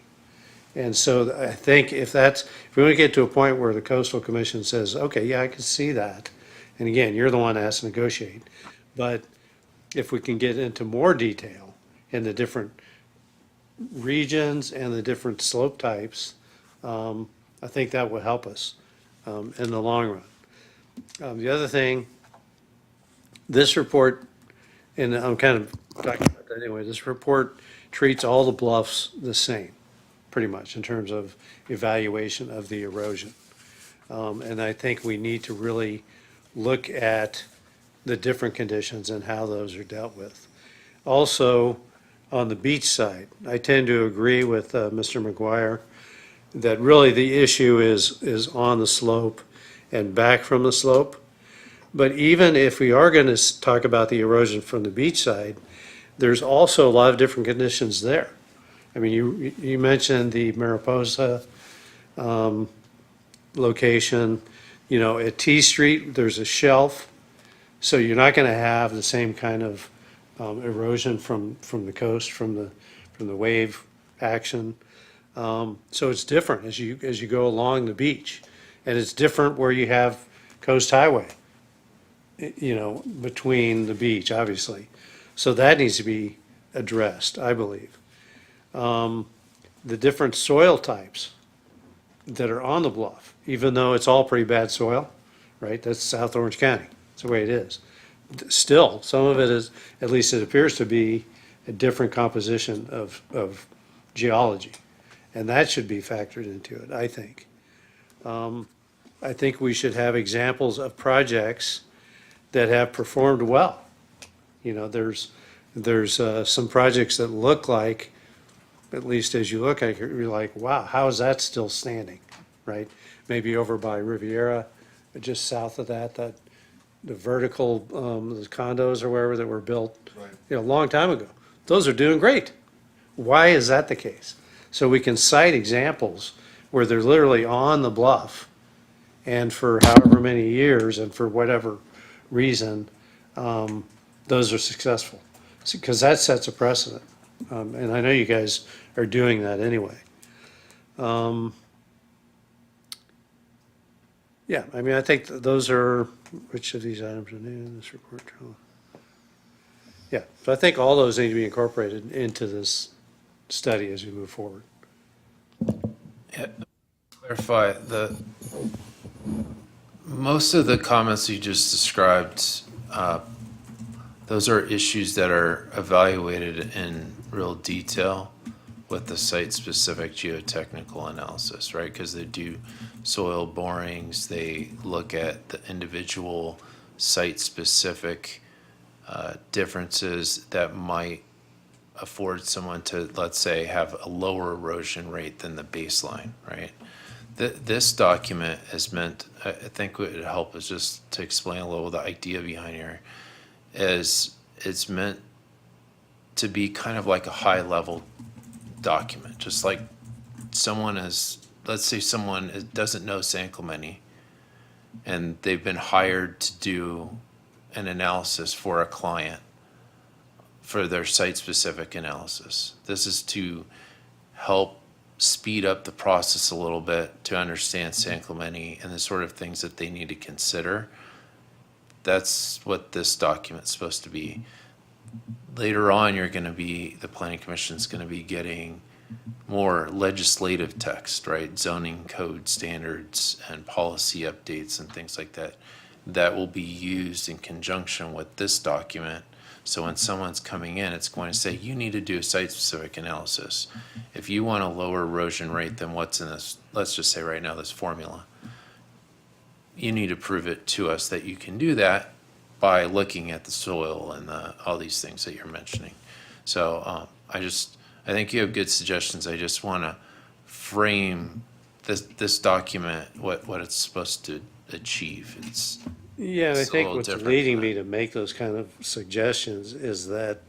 And so I think if we want to get to a point where the Coastal Commission says, okay, yeah, I can see that. And again, you're the one that has to negotiate. But if we can get into more detail in the different regions and the different slope types, I think that will help us in the long run. The other thing, this report, and I'm kind of talking about that anyway, this report treats all the bluffs the same, pretty much, in terms of evaluation of the erosion. And I think we need to really look at the different conditions and how those are dealt with. Also, on the beach side, I tend to agree with Mr. McGuire that really the issue is on the slope and back from the slope. But even if we are going to talk about the erosion from the beach side, there's also a lot of different conditions there. I mean, you mentioned the Mariposa location. At T Street, there's a shelf, so you're not going to have the same kind of erosion from the coast, from the wave action. So it's different as you go along the beach, and it's different where you have Coast Highway, between the beach, obviously. So that needs to be addressed, I believe. The different soil types that are on the bluff, even though it's all pretty bad soil, right? That's South Orange County. That's the way it is. Still, some of it is, at least it appears to be, a different composition of geology. And that should be factored into it, I think. I think we should have examples of projects that have performed well. You know, there's some projects that look like, at least as you look at it, you're like, wow, how is that still standing, right? Maybe over by Riviera, just south of that, the vertical, the condos or wherever that were built, Right. you know, a long time ago. Those are doing great. Why is that the case? So we can cite examples where they're literally on the bluff, and for however many years and for whatever reason, those are successful. Because that sets a precedent. And I know you guys are doing that anyway. Yeah, I mean, I think those are, which of these items are new in this report? Yeah, so I think all those need to be incorporated into this study as we move forward. Clarify, most of the comments you just described, those are issues that are evaluated in real detail with the site-specific geotechnical analysis, right? Because they do soil borings, they look at the individual site-specific differences that might afford someone to, let's say, have a lower erosion rate than the baseline, right? This document is meant, I think what would help is just to explain a little the idea behind here, is it's meant to be kind of like a high-level document, just like someone is, let's say someone doesn't know San Clemente, and they've been hired to do an analysis for a client for their site-specific analysis. This is to help speed up the process a little bit to understand San Clemente and the sort of things that they need to consider. That's what this document's supposed to be. Later on, the Planning Commission's gonna be getting more legislative text, right? Zoning code standards and policy updates and things like that, that will be used in conjunction with this document. So when someone's coming in, it's going to say, you need to do a site-specific analysis. If you want a lower erosion rate than what's in this, let's just say right now, this formula, you need to prove it to us that you can do that by looking at the soil and all these things that you're mentioning. So I think you have good suggestions. I just want to frame this document, what it's supposed to achieve. Yeah, and I It's a think little what's different leading than me to make those kind of suggestions is that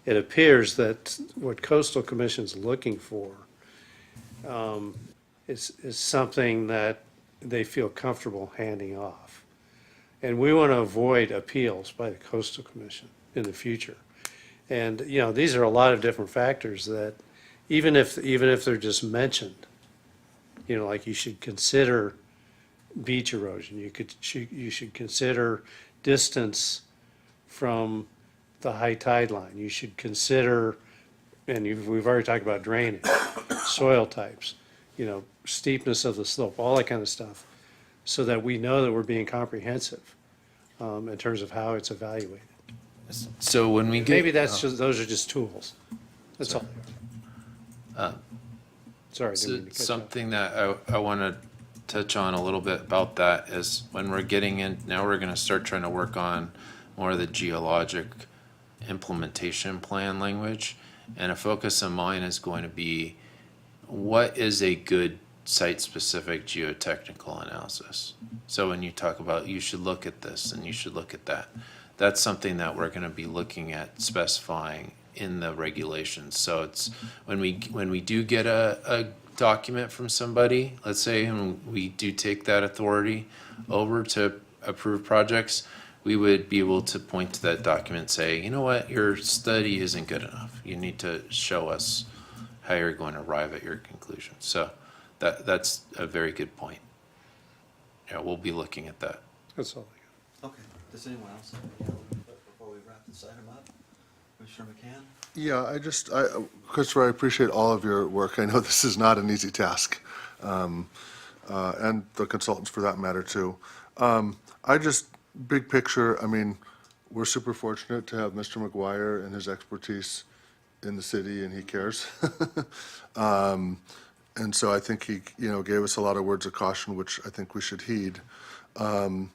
it appears that what Coastal Commission's looking for is something that they feel comfortable handing off. And we want to avoid appeals by the Coastal Commission in the future. And, you know, these are a lot of different factors that, even if they're just mentioned, you know, like you should consider beach erosion, you should consider distance from the high tide line, you should consider, and we've already talked about drainage, soil types, you know, steepness of the slope, all that kind of stuff, so that we know that we're being comprehensive in terms of how it's evaluated. So when we get. Maybe those are just tools. That's all. Sorry, didn't mean to cut you off. Something that I want to touch on a little bit about that is when we're getting in, now we're going to start trying to work on more of the geologic implementation plan language. And a focus of mine is going to be, what is a good site-specific geotechnical analysis? So when you talk about, you should look at this and you should look at that, that's something that we're going to be looking at specifying in the regulations. So it's when we do get a document from somebody, let's say, and we do take that authority over to approve projects, we would be able to point to that document and say, you know what, your study isn't good enough. You need to show us how you're going to arrive at your conclusion. So that's a very good point. Yeah, we'll be looking at that. That's all. Okay, does anyone else have any other input before we wrap this item up? Commissioner McCann? Yeah, Christopher, I appreciate all of your work. I know this is not an easy task, and the consultants for that matter too. Big picture, I mean, we're super fortunate to have Mr. McGuire and his expertise in the city, and he cares. And so I think he, gave us a lot of words of caution, which I think we should heed. And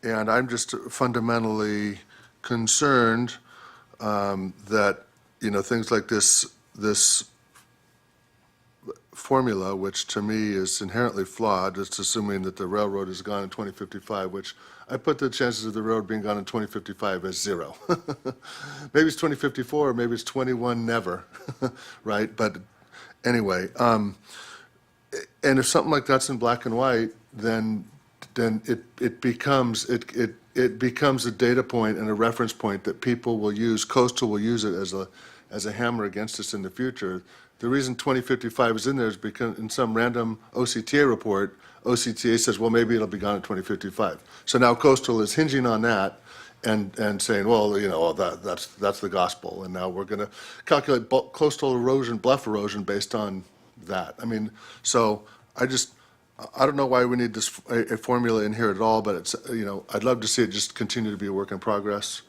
I'm just fundamentally concerned that, things like this formula, which to me is inherently flawed, it's assuming that the railroad is gone in 2055, which I put the chances of the road being gone in 2055 as 0. Maybe it's 2054, maybe it's 21 never, right? But anyway, and if something like that's in black and white, then it becomes a data point and a reference point that people will use. Coastal will use it as a hammer against us in the future. The reason 2055 is in there is because in some random OCTA report, OCTA says, well, maybe it'll be gone in 2055. So now Coastal is hinging on that and saying, well, that's the gospel. And now we're going to calculate coastal erosion, bluff erosion based on that. I mean, so I don't know why we need a formula in here at all, but it's, I'd love to see it just continue to be a work in progress.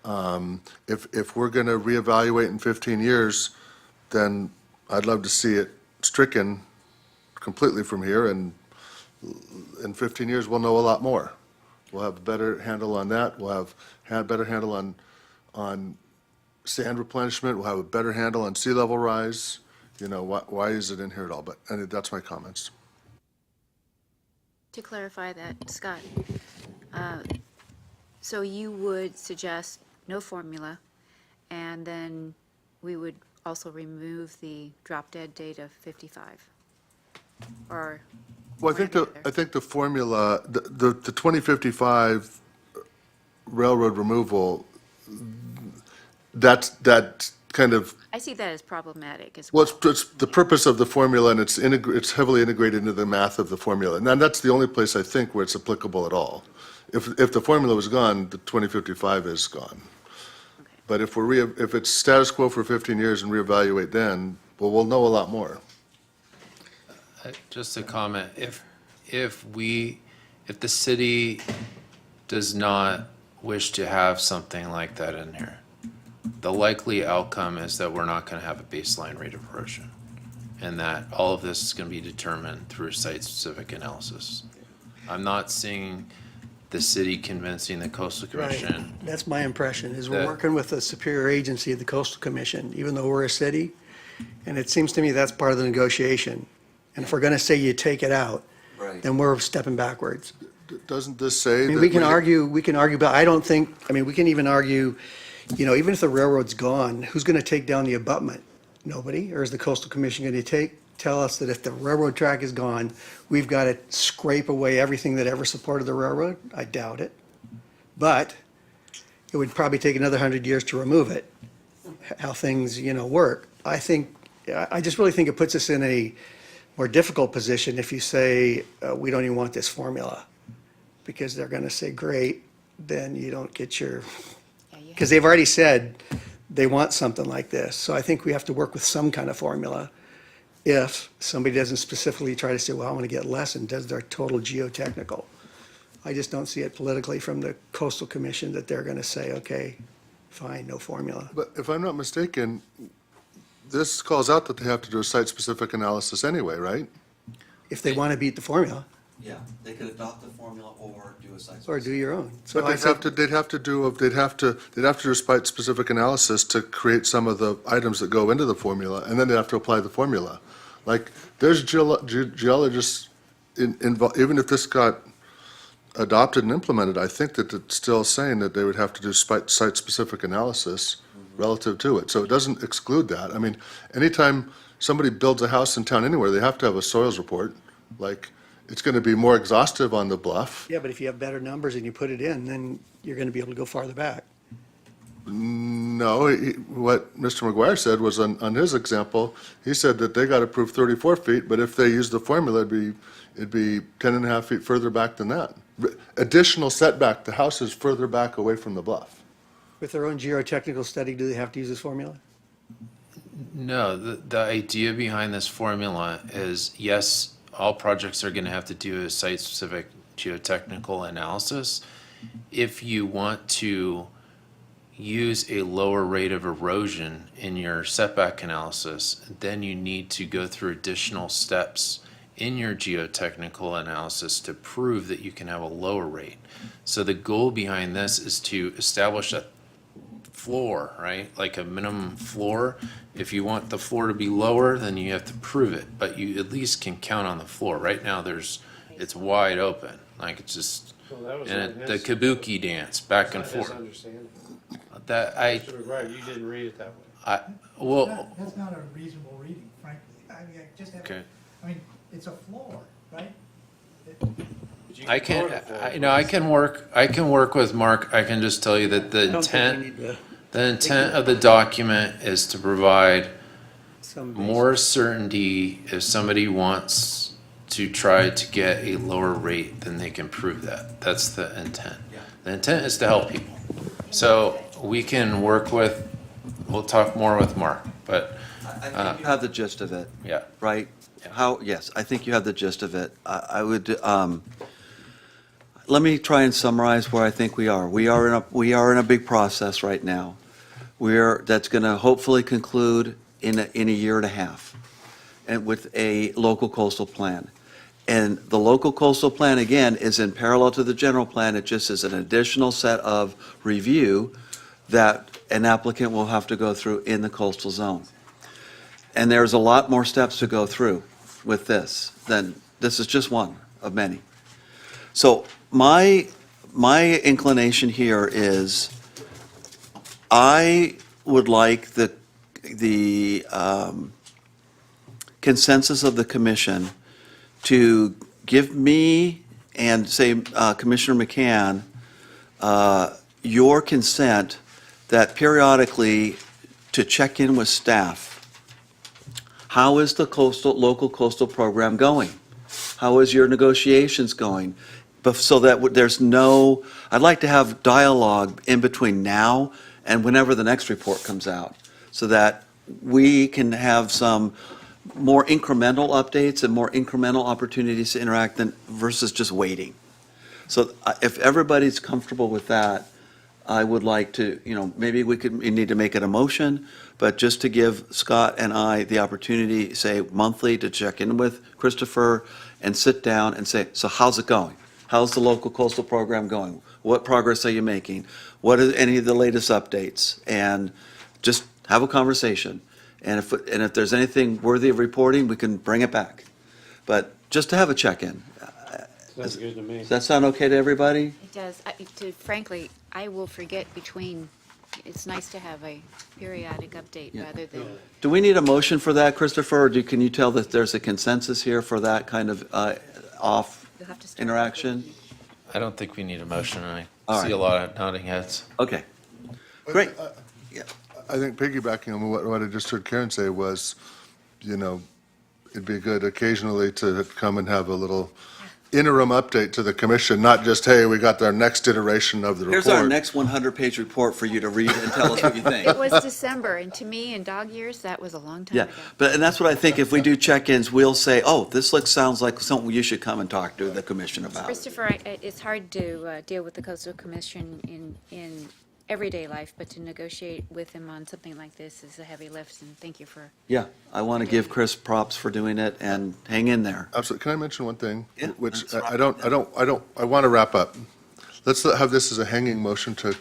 If we're going to reevaluate in 15 years, then I'd love to see it stricken completely from here, and in 15 years, we'll know a lot more. We'll have a better handle on that. We'll have a better handle on sand replenishment. We'll have a better handle on sea level rise. Why is it in here at all? But that's my comments. To clarify that, Scott, so you would suggest no formula, and then we would also remove the drop dead date of 55? Or? Well, I think the formula, the 2055 railroad removal, that kind of, I see that as problematic as well, well. it's the purpose of the formula, and it's heavily integrated into the math of the formula. And that's the only place I think where it's applicable at all. If the formula was gone, the 2055 is gone. Okay. But if it's status quo for 15 years and reevaluate then, well, we'll know a lot more. Just a comment, if the city does not wish to have something like that in here, the likely outcome is that we're not gonna have a baseline rate of erosion, and that all of this is gonna be determined through site-specific analysis. I'm not seeing the city convincing the coastal commission. That's my impression, is we're That- working with a superior agency, the Coastal Commission, even though we're a city. And it seems to me that's part of the negotiation. And if we're going to say you take it out, Right. then we're stepping backwards. Doesn't this say I mean, that we can argue, but I don't think, we can even argue, even if the railroad's gone, who's going to take down the abutment? Nobody? Or is the Coastal Commission going to tell us that if the railroad track is gone, we've got to scrape away everything that ever supported the railroad? I doubt it. But it would probably take another 100 years to remove it, how things, work. I just really think it puts us in a more difficult position if you say, we don't even want this formula. Because they're going to say, great, then you don't get your, because they've already said they want something like this. So I think we have to work with some kind of formula if somebody doesn't specifically try to say, well, I want to get less and does their total geotechnical. I just don't see it politically from the Coastal Commission that they're going to say, okay, fine, no formula. But if I'm not mistaken, this calls out that they have to do a site-specific analysis anyway, right? If they want to beat the formula, Yeah, they could adopt the formula or do a site. or do your own. So But I think, they'd have to do a site-specific analysis to create some of the items that go into the formula, and then they have to apply the formula. Like, there's geologists involved, even if this got adopted and implemented, I think that it's still saying that they would have to do site-specific analysis relative to it. So it doesn't exclude that. I mean, anytime somebody builds a house in town anywhere, they have to have a soils report. Like, it's going to be more exhaustive on the bluff. yeah, but if you have better numbers and you put it in, then you're going to be able to go farther back. No, what Mr. McGuire said was on his example, he said that they got approved 34 feet, but if they used the formula, it'd be 10 and a half feet further back than that. Additional setback, the house is further back away from the bluff. With their own geotechnical study, do they have to use this formula? No, the idea behind this formula is, yes, all projects are gonna have to do a site-specific geotechnical analysis. If you want to use a lower rate of erosion in your setback analysis, then you need to go through additional steps in your geotechnical analysis to prove that you can have a lower rate. So the goal behind this is to establish a floor, right? Like a minimum floor. If you want the floor to be lower, then you have to prove it, but you at least can count on the floor. Right now, it's wide open, like it's just, Well, that was and not the his- kabuki dance back and His forth. understanding. That Mr. McGuire, you didn't read it that way. well, That's not a reasonable reading, frankly. I mean, okay. it's a floor, right? But you I can can, vote for I, it. you know, I can work with Mark. I can just tell you that the I don't think intent, we need to- the intent of the document is to provide some more certainty if somebody wants to try to get a lower rate, then they can prove that. That's the intent. The intent is to help people. So we can work with, we'll talk more with Mark, but I think you have the gist of it, yeah. right? Yes, I think you have the gist of it. I would, let me try and summarize where I think we are. We are in a big process right now. That's going to hopefully conclude in a year and a half, and with a local coastal plan. And the local coastal plan, again, is in parallel to the general plan. It just is an additional set of review that an applicant will have to go through in the coastal zone. And there's a lot more steps to go through with this this is just one of many. So my inclination here is I would like the consensus of the commission to give me and say Commissioner McCann your consent that periodically to check in with staff. How is the local coastal program going? How is your negotiations going? But so that there's no, I'd like to have dialogue in between now and whenever the next report comes out, so that we can have some more incremental updates and more incremental opportunities to interact versus just waiting. So if everybody's comfortable with that, I would like to, maybe we need to make it a motion, but just to give Scott and I the opportunity, say monthly, to check in with Christopher and sit down and say, so how's it going? How's the local coastal program going? What progress are you making? What are any of the latest updates? And just have a conversation. And if there's anything worthy of reporting, we can bring it back. But just to have a check-in. Sounds good to me. Does that sound okay to everybody? It does. Frankly, I will forget between, it's nice to have a periodic update rather than, Do we need a motion for that, Christopher, or can you tell that there's a consensus here for that kind of off you'll have to start. interaction? I don't think we need a motion. I All see right. a lot of nodding heads. Okay, great. I think piggybacking on what I just heard Karen say was, it'd be good occasionally to come and have a little interim update to the commission, not just, hey, we got our next iteration of the report. Here's our next 100-page report for you to read and tell us what you think. It was December, and to me, in dog years, that was a long time Yeah, ago. and that's what I think, if we do check-ins, we'll say, oh, this sounds like something you should come and talk to the commission about. Christopher, it's hard to deal with the Coastal Commission in everyday life, but to negotiate with them on something like this is a heavy lift, and thank you for, Yeah, I want to give Chris props for doing it, and hang in there. Absolutely. Can I mention one thing? Yeah, Which let's I want to wrap up. Let's have this as a hanging motion to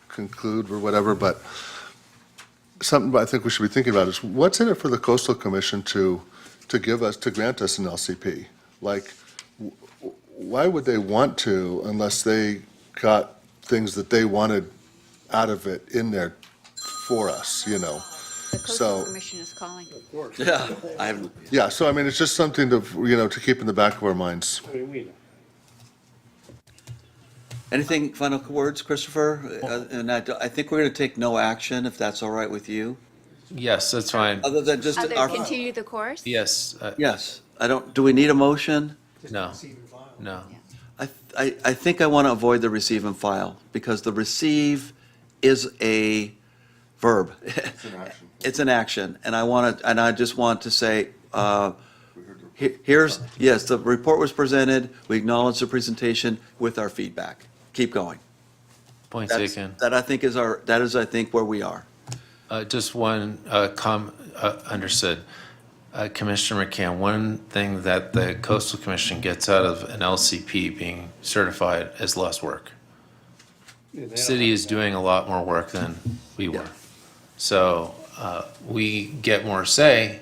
conclude or whatever, but something I think we should be thinking about is what's in it for the Coastal Commission to grant us an LCP? Like, why would they want to unless they got things that they wanted out of it in there for us, the So- Coastal Commission is calling. Yeah, I have, Yeah, so I mean, it's just something to keep in the back of our minds. I mean, we know. anything, final words, Christopher? And I think we're going to take no action, if that's all right with you, Yes, that's fine. other than just our, Continue the course? Yes, yes, do we need a motion? no, no. I think I want to avoid the receive and file, because the receive is a verb. It's an action, and I just want to say, yes, the report was presented, we acknowledge the presentation with our feedback. Keep going. Point That's- taken. That is, I think, where we are. Just one understood. Commissioner McCann, one thing that the Coastal Commission gets out of an LCP being certified is less work. City is doing a lot more work than we were. So we get more say,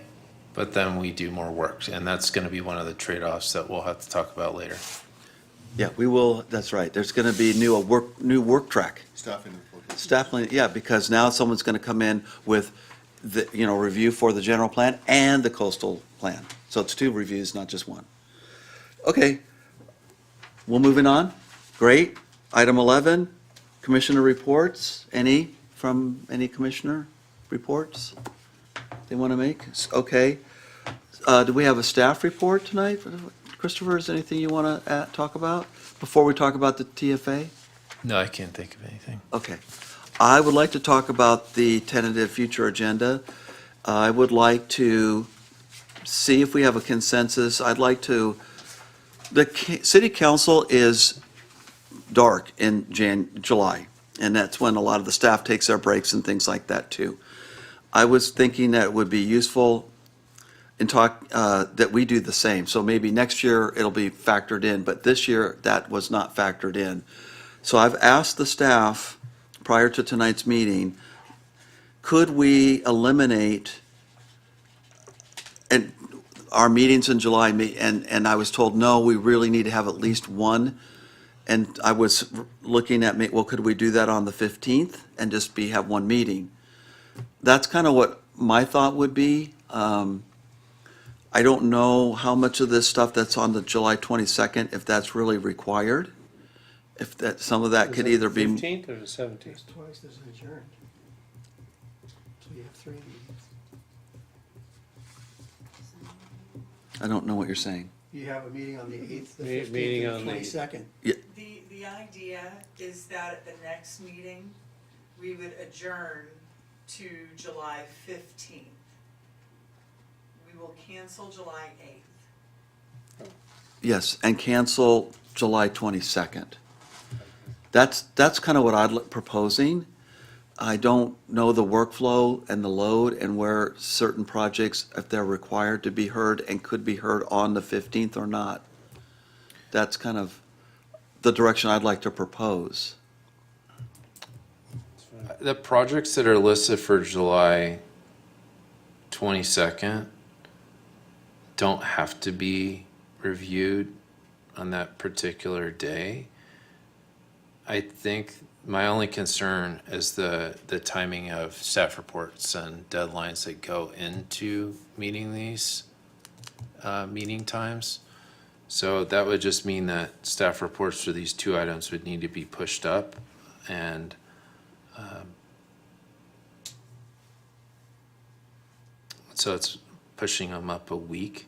but then we do more work. And that's going to be one of the trade-offs that we'll have to talk about later. Yeah, we will, that's right. There's going to be new work track. Staffing. Staffing, yeah, because now someone's going to come in with the, review for the general plan and the coastal plan. So it's 2 reviews, not just 1. Okay, we're moving on. Great. Item 11, commissioner reports. Any commissioner reports they want to make? Okay. Do we have a staff report tonight? Christopher, is there anything you want to talk about before we talk about the TFA? No, I can't think of anything. Okay. I would like to talk about the tentative future agenda. I would like to see if we have a consensus. The city council is dark in July, and that's when a lot of the staff takes their breaks and things like that too. I was thinking that it would be useful that we do the same. So maybe next year it'll be factored in, but this year that was not factored in. So I've asked the staff prior to tonight's meeting, could we eliminate our meetings in July, and I was told, no, we really need to have at least one. And I was looking at, could we do that on the 15th and just have one meeting? That's kind of what my thought would be. I don't know how much of this stuff that's on the July 22nd, if that's really required. If some of that could either be. 15th or the 17th? Twice as adjourned. So you have 3 meetings. I don't know what you're saying. You have a meeting on the 8th, the Meeting 15th, on and the- the 22nd. The idea is that at the next meeting, we would adjourn to July 15th. We will cancel July 8th. Yes, and cancel July 22nd. That's kind of what I'm proposing. I don't know the workflow and the load and where certain projects, if they're required to be heard and could be heard on the 15th or not. That's kind of the direction I'd like to propose. The projects that are listed for July 22nd don't have to be reviewed on that particular day. I think my only concern is the timing of staff reports and deadlines that go into meeting these meeting times. So that would just mean that staff reports for these 2 items would need to be pushed up, and so it's pushing them up a week.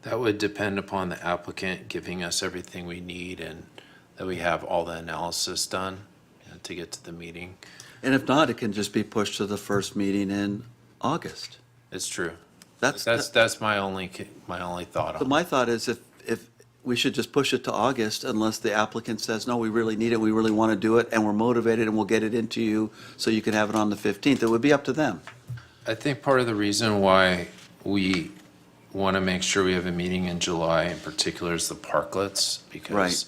That would depend upon the applicant giving us everything we need and that we have all the analysis done to get to the meeting. And if not, it can just be pushed to the first meeting in August. It's true. That's my only thought But on it. my thought is if we should just push it to August unless the applicant says, no, we really need it, we really want to do it, and we're motivated and we'll get it into you so you can have it on the 15th. It would be up to them. I think part of the reason why we want to make sure we have a meeting in July in particular is the parklets, because Right.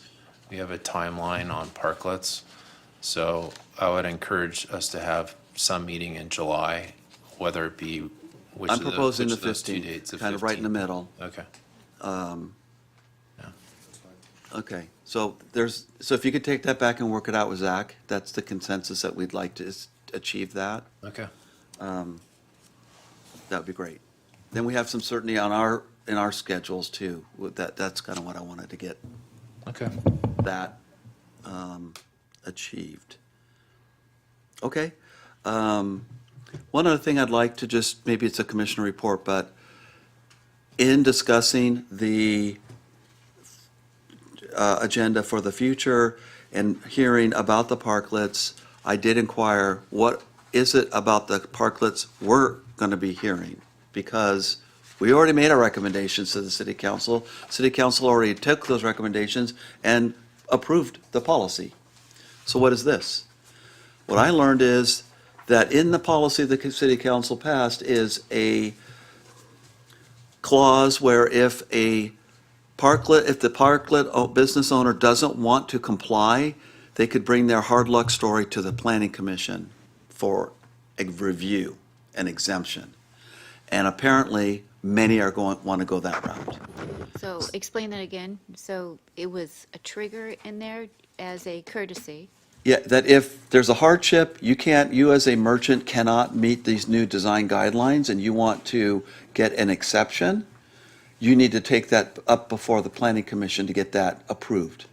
we have a timeline on parklets. So I would encourage us to have some meeting in July, whether it be I'm proposing the which of those 2 15th, dates, the kind of right in the 15th. middle. Okay. Okay, so if you could take that back and work it out with Zach, that's the consensus that we'd like to achieve that. Okay. That would be great. Then we have some certainty in our schedules too. That's kind of what I wanted to get Okay. that achieved. Okay. One other thing I'd like to just, maybe it's a commissioner report, but in discussing the agenda for the future and hearing about the parklets, I did inquire, what is it about the parklets we're going to be hearing? Because we already made our recommendations to the city council. City council already took those recommendations and approved the policy. So what is this? What I learned is that in the policy the city council passed is a clause where if the parklet business owner doesn't want to comply, they could bring their hard luck story to the planning commission for a review, an exemption. And apparently, many want to go that route. So explain that again. So it was a trigger in there as a courtesy. Yeah, that if there's a hardship, you as a merchant cannot meet these new design guidelines and you want to get an exception, you need to take that up before the planning commission to get that approved.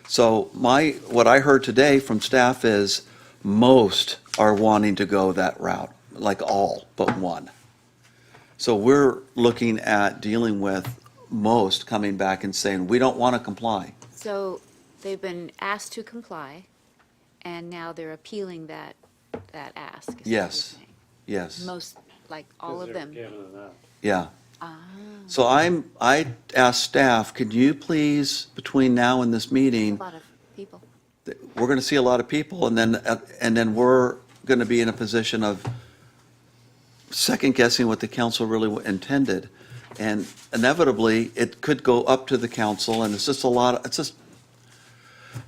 So what I heard today from staff is most are wanting to go that route, like all but one. So we're looking at dealing with most coming back and saying, we don't want to comply. So they've been asked to comply, and now they're appealing that ask. is what you're Yes. saying. Yes, Most, like all of them. yeah. Ah, So I asked staff, could you please, between now and this meeting, a lot of people. we're going to see a lot of people, and then we're going to be in a position of second guessing what the council really intended. And inevitably, it could go up to the council, and it's just a lot,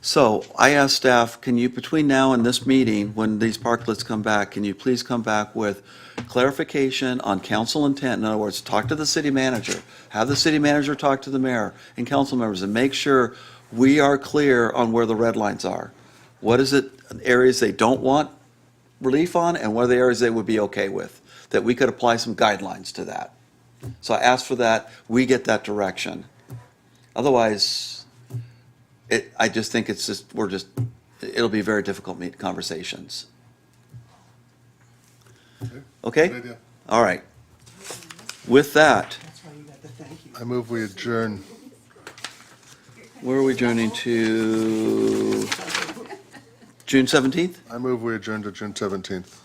so I asked staff, can you, between now and this meeting, when these parklets come back, can you please come back with clarification on council intent? In other words, talk to the city manager, have the city manager talk to the mayor and council members, and make sure we are clear on where the red lines are. What is it, areas they don't want relief on, and what are the areas they would be okay with? That we could apply some guidelines to that. So I asked for that, we get that direction. Otherwise, I just think it'll be very difficult conversations. Okay? Good idea. All right. With that, I move we adjourn. where are we adjourning to? June 17th? I move we adjourn to June 17th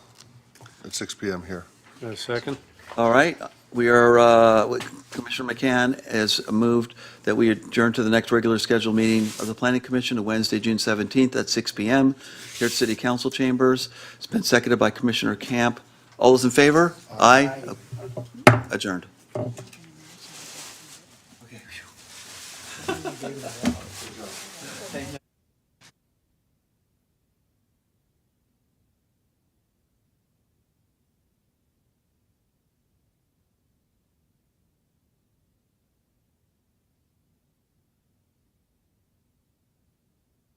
at 6 PM here. A second? All right, we are, Commissioner McCann has moved that we adjourn to the next regular scheduled meeting of the Planning Commission to Wednesday, June 17th at 6 PM here at City Council Chambers. It's been seconded by Commissioner Camp. All those in favor? Aye. Adjourned. Okay.